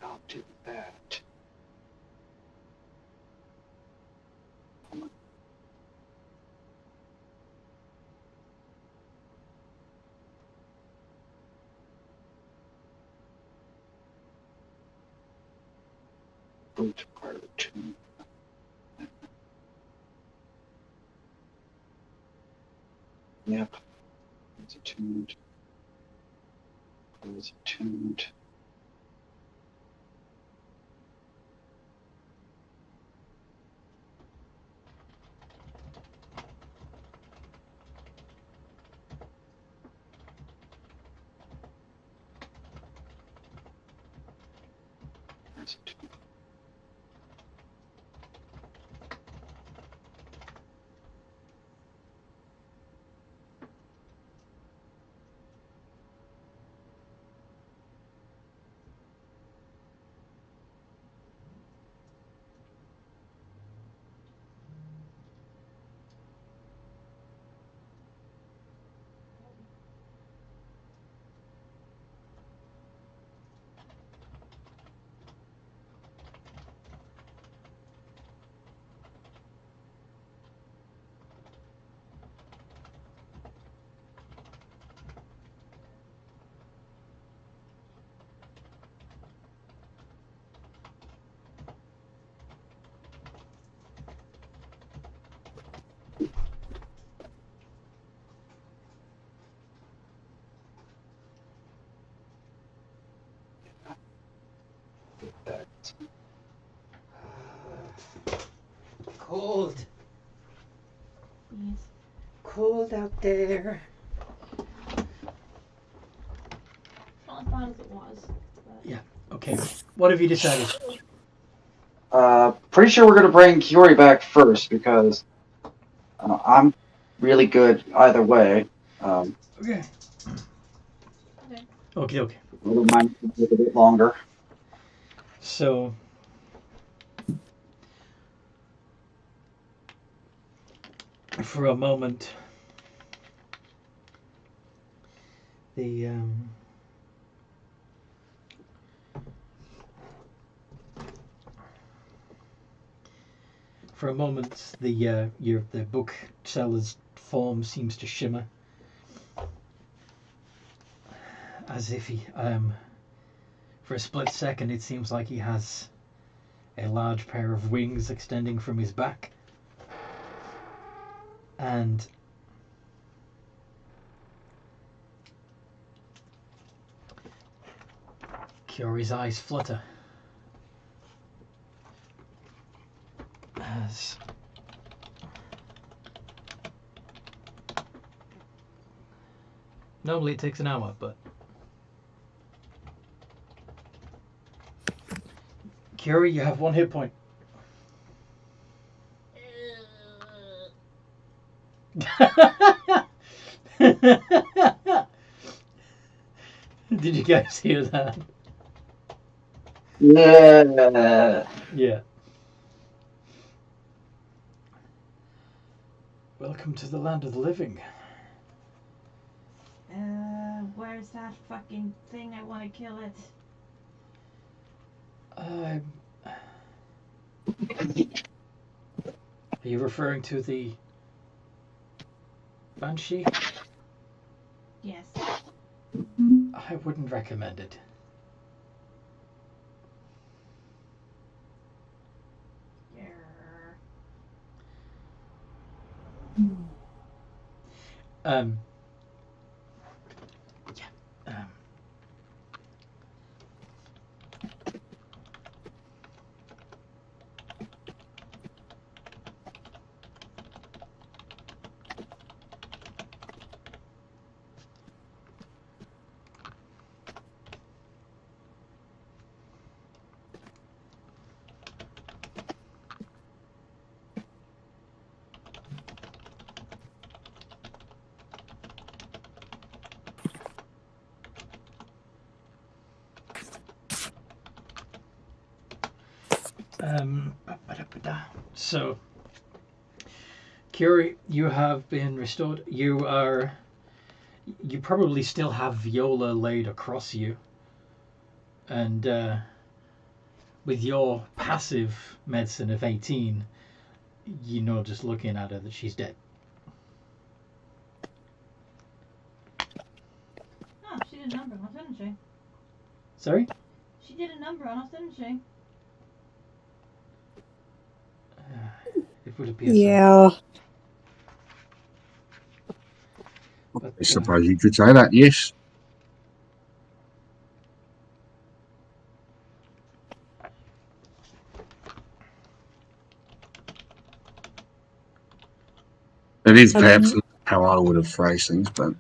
Speaker 6: I'll do that. Boot part 2. Yep. It's attuned. It's attuned. It's attuned. That.
Speaker 1: Cold.
Speaker 3: Yes.
Speaker 1: Cold out there.
Speaker 3: It's not as bad as it was. But
Speaker 1: Yeah, okay. Okay. What have you decided?
Speaker 5: Pretty sure we're gonna bring Kiori back first because I'm really good either way.
Speaker 1: Okay.
Speaker 3: Okay.
Speaker 1: Okay.
Speaker 5: I don't mind if it takes a bit longer.
Speaker 1: So, for a moment, the the bookseller's form seems to shimmer, as if he for a split second it seems like he has a large pair of wings extending from his back, and Kiori's eyes flutter as normally it takes an hour, but Kiori, you have 1 hit point. Did you guys hear that?
Speaker 5: Yeah.
Speaker 1: Yeah. Welcome to the land of the living.
Speaker 3: Where's that fucking thing? I want to kill it.
Speaker 1: Are you referring to the Banshee?
Speaker 3: Yes.
Speaker 1: I wouldn't recommend it.
Speaker 3: Grr.
Speaker 1: Yeah. So, Curie, you have been restored. You probably still have Viola laid across you, and with your passive medicine of 18, you know just looking at her that she's dead.
Speaker 3: Oh, she did a number on us, didn't she?
Speaker 1: Sorry?
Speaker 3: She did a number on us, didn't she?
Speaker 1: It would appear
Speaker 4: Yeah.
Speaker 1: so. But,
Speaker 2: I suppose you could say that, yes. It is perhaps how I would have phrased things, but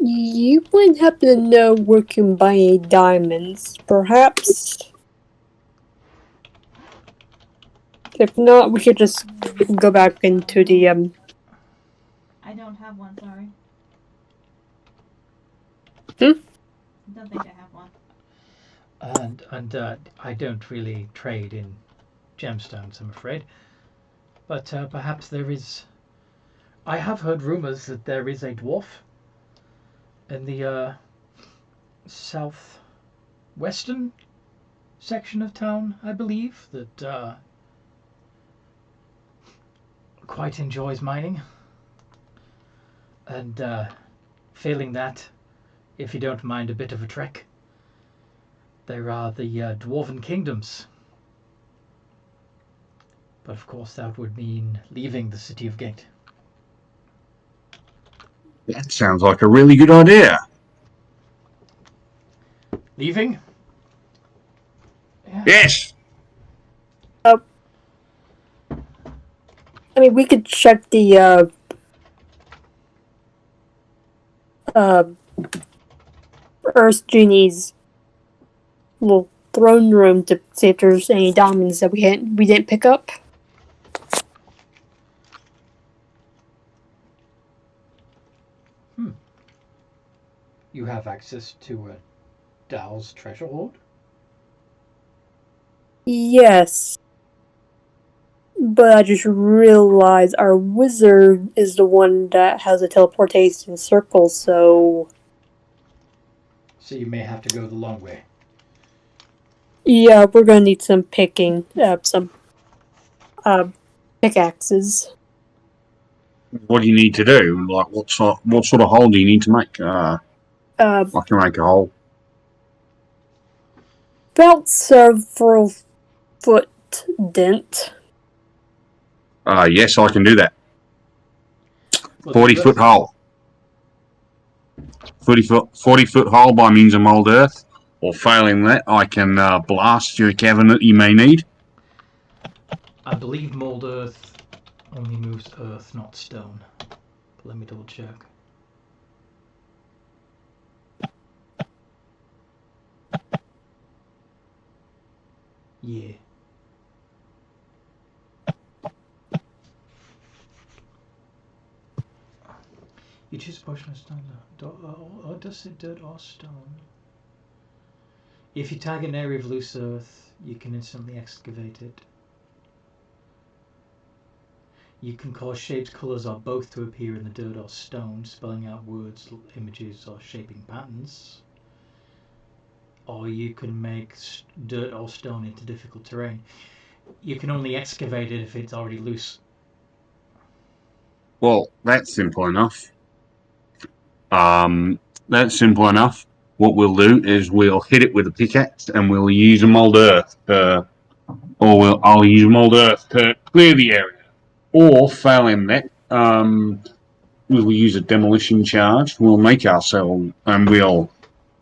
Speaker 4: You wouldn't happen to know where you can buy any diamonds, perhaps? If not, we could just go back into the
Speaker 3: I don't have one, sorry.
Speaker 4: Hmm?
Speaker 3: I don't think I have one.
Speaker 1: and I don't really trade in gemstones, I'm afraid. But perhaps there is. I have heard rumours that there is a dwarf in the southwestern section of town, I believe, that quite enjoys mining. And failing that, if you don't mind a bit of a trek, there are the dwarven kingdoms. But of course, that would mean leaving the city of Gate.
Speaker 2: that sounds like a really good idea.
Speaker 1: Leaving? Yeah.
Speaker 2: Yes.
Speaker 4: I mean, we could check the Earth Genie's little throne room to see if there's any diamonds that we didn't pick up.
Speaker 1: You have access to Dal's treasure hoard?
Speaker 4: Yes. But I just realized our wizard is the one that has a teleportation circle, so...
Speaker 1: So you may have to go the long way.
Speaker 4: Yeah, we're gonna need some picking, some pickaxes.
Speaker 2: What do you need to do? Like, what sort of hole do you need to make? I can make a hole.
Speaker 4: About several foot dent.
Speaker 2: Yes, I can do that.
Speaker 1: Well,
Speaker 2: 40-foot hole. 40-foot hole by means of mold earth. Or failing that, I can blast your cavern that you may need.
Speaker 1: I believe mold earth only moves earth, not stone. But let me double check. Yeah. You choose a portion of stone. Or does it dirt or stone? If you tag an area of loose earth, you can instantly excavate it. You can cause shapes, colours, or both to appear in the dirt or stone, spelling out words, images, or shaping patterns. Or you can make dirt or stone into difficult terrain. You can only excavate it if it's already loose.
Speaker 2: Well, that's simple enough. What we'll do is we'll hit it with a pickaxe and we'll use a mold earth I'll use mold earth to clear the area. Or failing that, we'll use a demolition charge. We'll make ourselves and we'll,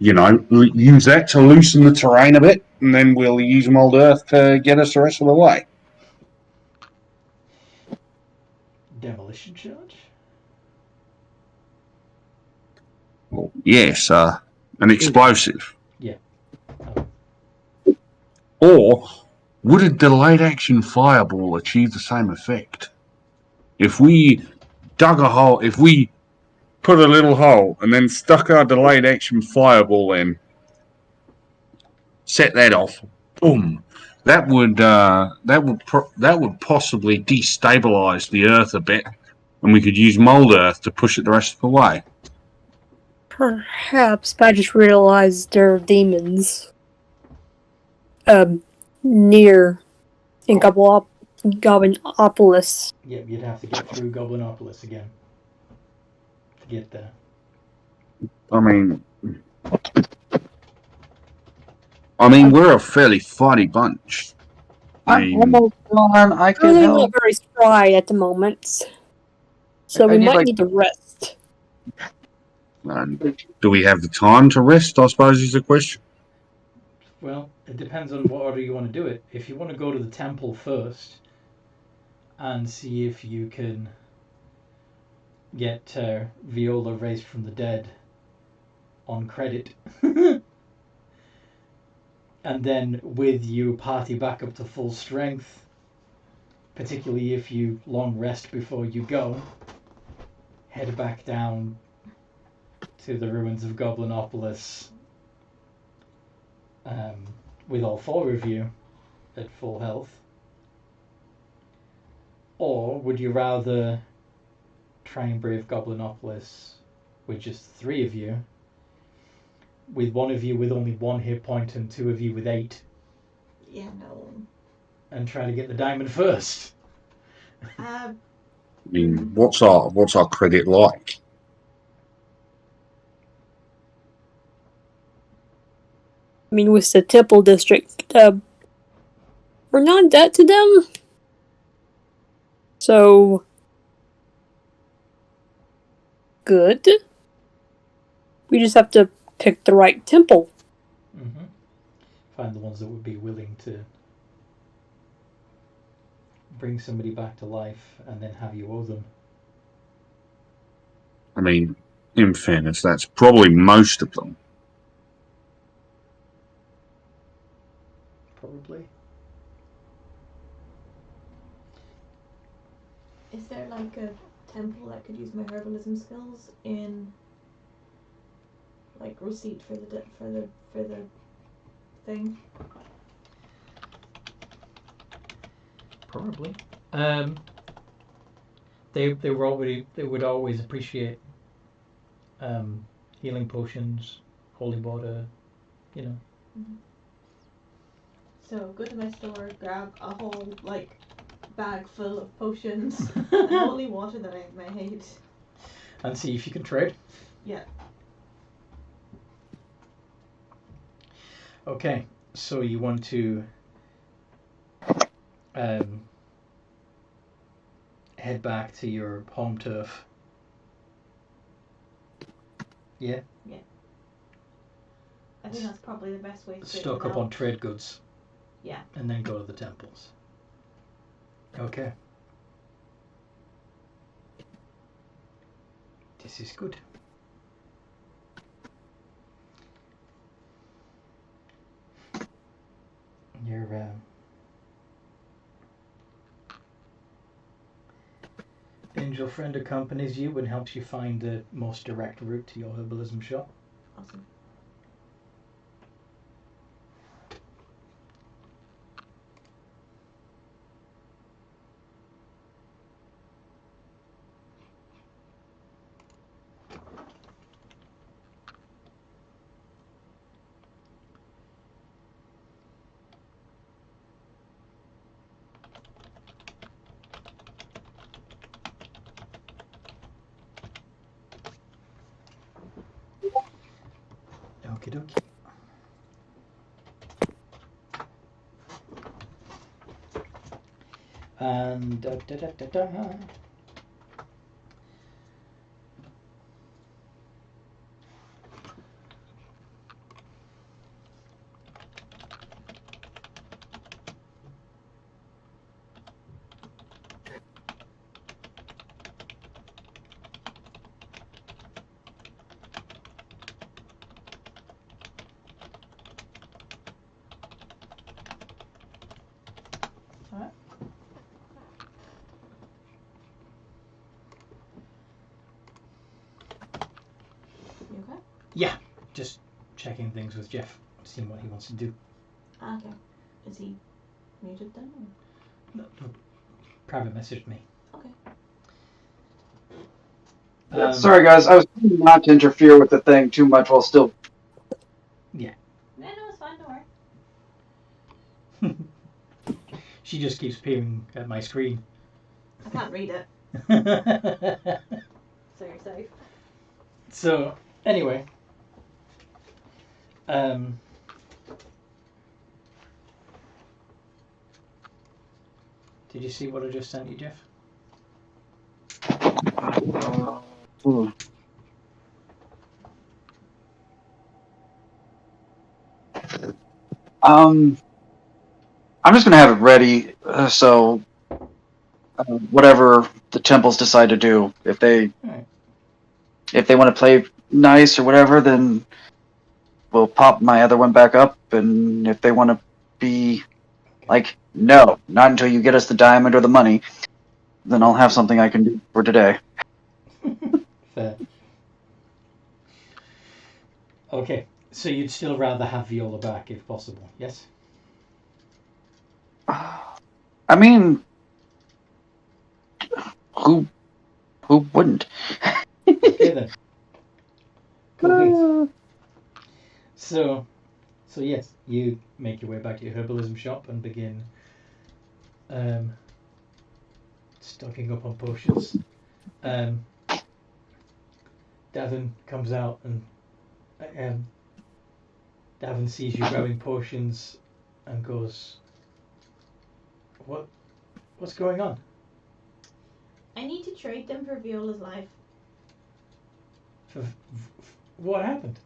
Speaker 2: use that to loosen the terrain a bit, and then we'll use mold earth to get us the rest of the way.
Speaker 1: Demolition charge?
Speaker 2: Well, yes, an explosive.
Speaker 1: Yeah.
Speaker 2: Or would a delayed action fireball achieve the same effect? If we dug a hole, if we put a little hole and then stuck our delayed action fireball in, set that off, boom, that would possibly destabilize the earth a bit, and we could use mold earth to push it the rest of the way.
Speaker 4: Perhaps, but I just realized there are demons near in Goblinopolis.
Speaker 1: Yep, you'd have to get through Goblinopolis again to get there.
Speaker 2: I mean, we're a fairly fighty bunch.
Speaker 5: I'm almost gone. I can
Speaker 4: Really
Speaker 5: help.
Speaker 4: not very spry at the moment, so
Speaker 5: I
Speaker 4: we
Speaker 5: need,
Speaker 4: might
Speaker 5: like-
Speaker 4: need to rest.
Speaker 2: Do we have the time to rest, I suppose, is the question.
Speaker 1: Well, it depends on what order you want to do it. If you want to go to the temple first and see if you can get Viola raised from the dead on credit, and then with your party back up to full strength, particularly if you long rest before you go, head back down to the ruins of Goblinopolis with all four of you at full health? Or would you rather try and brave Goblinopolis with just the three of you, with one of you with only 1 hit point and 2 of you with 8,
Speaker 3: Yeah, no.
Speaker 1: and try to get the diamond first?
Speaker 2: I mean, what's our credit like?
Speaker 4: I mean, with the temple district, we're not in debt to them, so good. We just have to pick the right temple.
Speaker 1: Mm-hmm. Find the ones that would be willing to bring somebody back to life and then have you owe them.
Speaker 2: I mean, in fairness, that's probably most of them.
Speaker 1: probably.
Speaker 3: Is there like a temple that could use my herbalism skills in like receipt for the thing?
Speaker 1: Probably. They would always appreciate healing potions, holy water, you know.
Speaker 3: Mm-hmm. So go to my store, grab a whole like bag full of potions and holy water that I've made.
Speaker 1: And see if you can trade.
Speaker 3: Yeah.
Speaker 1: Okay, so you want to head back to your home turf. Yeah.
Speaker 3: Yeah. I think that's probably the best way to do it.
Speaker 1: Stock up on trade goods.
Speaker 3: Yeah.
Speaker 1: And then go to the temples. Okay. This is good. Your angel friend accompanies you and helps you find the most direct route to your herbalism shop.
Speaker 3: Awesome.
Speaker 1: Okie dokie. And
Speaker 3: Alright. You okay?
Speaker 1: yeah, just checking things with Jeff, seeing what he wants to do.
Speaker 3: Okay. Is he muted then? Or?
Speaker 1: No, private messaged me.
Speaker 3: Okay.
Speaker 5: Sorry, guys. I was trying not to interfere with the thing too much while still.
Speaker 3: Yeah, no, it's fine, don't worry.
Speaker 1: She just keeps peering at my screen.
Speaker 3: I can't read it, so you're safe.
Speaker 1: So, anyway. Did you see what I just sent you, Jeff?
Speaker 5: I'm just gonna have it ready. So, whatever the temples decide to do, if they
Speaker 1: Alright.
Speaker 5: want to play nice or whatever, then we'll pop my other one back up. And if they want to be like, no, not until you get us the diamond or the money, then I'll have something I can do for today.
Speaker 1: Fair. Okay, so you'd still rather have Viola back if possible, yes?
Speaker 5: I mean, who wouldn't?
Speaker 1: Okay then. Cool beans. So yes, you make your way back to your herbalism shop and begin stocking up on potions. Davin comes out and Davin sees you grabbing potions and goes, What's going on?
Speaker 3: I need to trade them for Viola's life.
Speaker 1: What happened?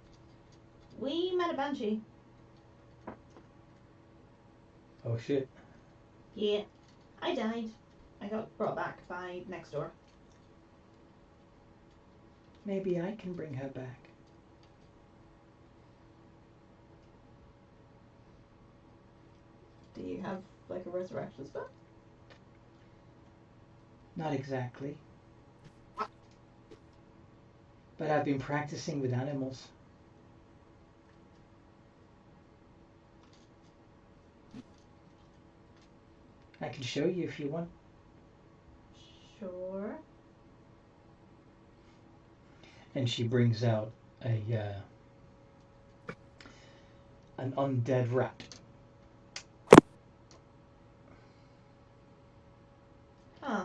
Speaker 3: We met a banshee.
Speaker 1: Oh shit.
Speaker 3: Yeah. I died. I got brought back by next door.
Speaker 1: Maybe I can bring her back.
Speaker 3: Do you have like a resurrection spell?
Speaker 1: Not exactly. But I've been practicing with animals. I can show you if you want.
Speaker 3: Sure.
Speaker 1: And she brings out an undead rat.
Speaker 3: Huh.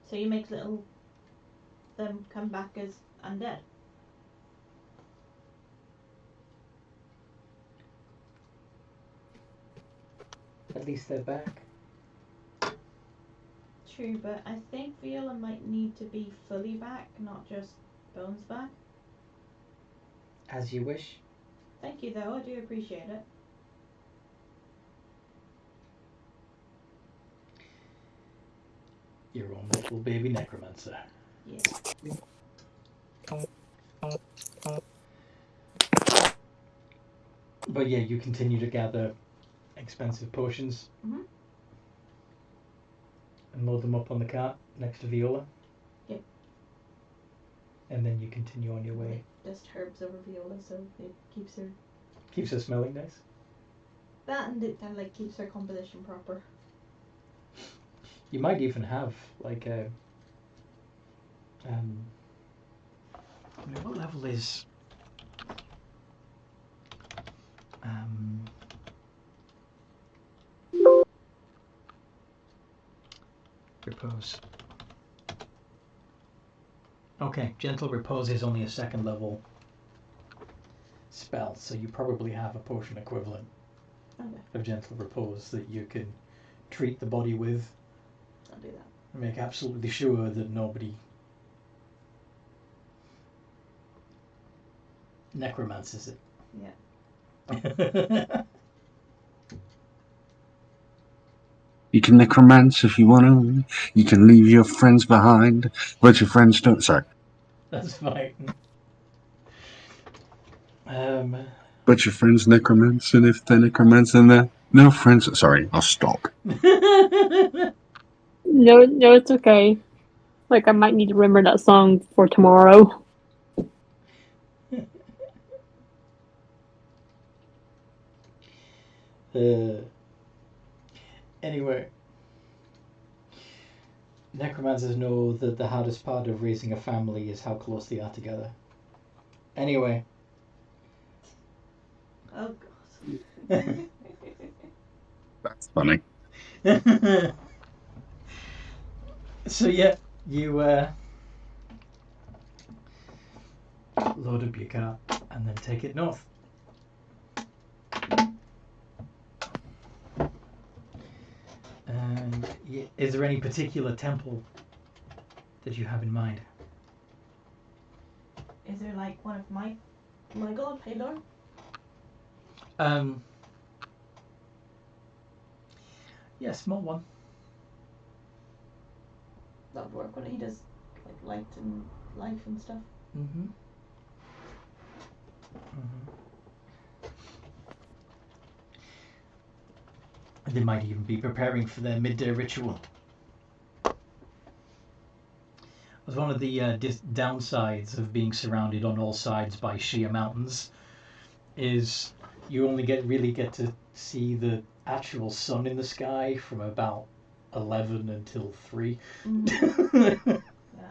Speaker 3: So you make little them come back as undead.
Speaker 1: At least they're back.
Speaker 3: True, but I think Viola might need to be fully back, not just bones back.
Speaker 1: As you wish.
Speaker 3: Thank you, though. I do appreciate it.
Speaker 1: Your own little baby necromancer.
Speaker 3: Yeah.
Speaker 1: But yeah, you continue to gather expensive potions
Speaker 3: Mhm.
Speaker 1: and load them up on the cart next to Viola.
Speaker 3: Yep.
Speaker 1: And then you continue on your way.
Speaker 3: Dust herbs over Viola, so it keeps her.
Speaker 1: Keeps her smelling nice.
Speaker 3: That and it kind of like keeps her composition proper.
Speaker 1: You might even have like a. What level is? Repose. Okay, gentle repose is only a 2nd level spell, so you probably have a potion equivalent of gentle repose that you can treat the body with.
Speaker 3: I'll do that.
Speaker 1: And make absolutely sure that nobody necromances it.
Speaker 3: Yeah.
Speaker 2: You can necromance if you want to. You can leave your friends behind, but your friends don't. Sorry.
Speaker 1: That's fine.
Speaker 2: But your friends necromance, and if they're necromance, then they're no friends. Sorry, I'll stop.
Speaker 4: No, it's okay. Like, I might need to remember that song for tomorrow.
Speaker 1: Anyway, necromancers know that the hardest part of raising a family is how close they are together. Anyway.
Speaker 3: Oh god.
Speaker 2: That's funny.
Speaker 1: So yeah, you load up your car and then take it north. And is there any particular temple that you have in mind?
Speaker 3: Is there like one of my god, Halor?
Speaker 1: Yeah, small one.
Speaker 3: That would work when he does like light and life and stuff.
Speaker 1: Mm-hmm. They might even be preparing for their midday ritual. As one of the downsides of being surrounded on all sides by sheer mountains is you only really get to see the actual sun in the sky from about 11 until 3.
Speaker 3: Mm-hmm. Yeah.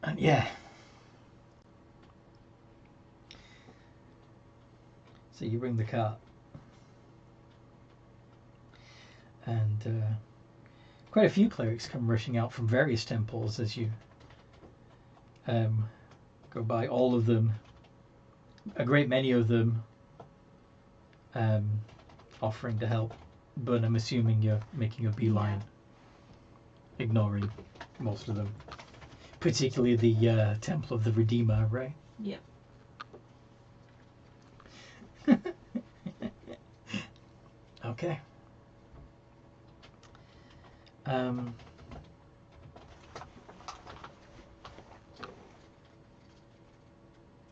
Speaker 1: And yeah. So you bring the cart. And quite a few clerics come rushing out from various temples as you go by. All of them, a great many of them, offering to help. But I'm assuming you're making a beeline, ignoring most of them. Particularly the Temple of the Redeemer, right?
Speaker 3: Yep.
Speaker 1: Okay.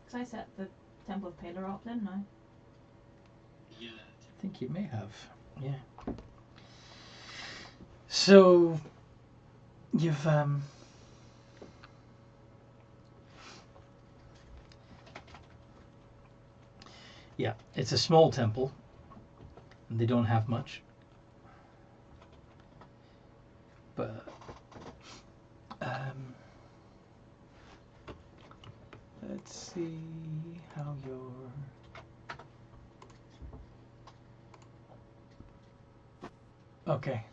Speaker 3: Because I set the Temple of Paler up, didn't I?
Speaker 1: I think you may have. Yeah. So you've yeah, it's a small temple, and they don't have much. But let's see how your okay.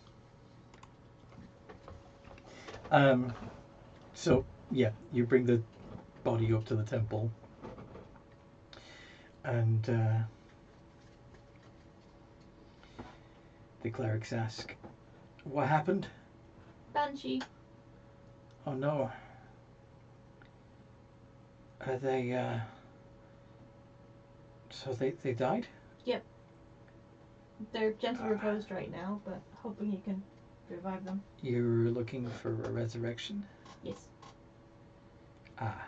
Speaker 1: So yeah, you bring the body up to the temple, and the clerics ask, "What happened?"
Speaker 3: Banshee.
Speaker 1: Oh no. Are they? So they died?
Speaker 3: They're gently reposed right now, but hoping you can revive them.
Speaker 1: You're looking for a resurrection?
Speaker 3: Yes.
Speaker 1: Ah.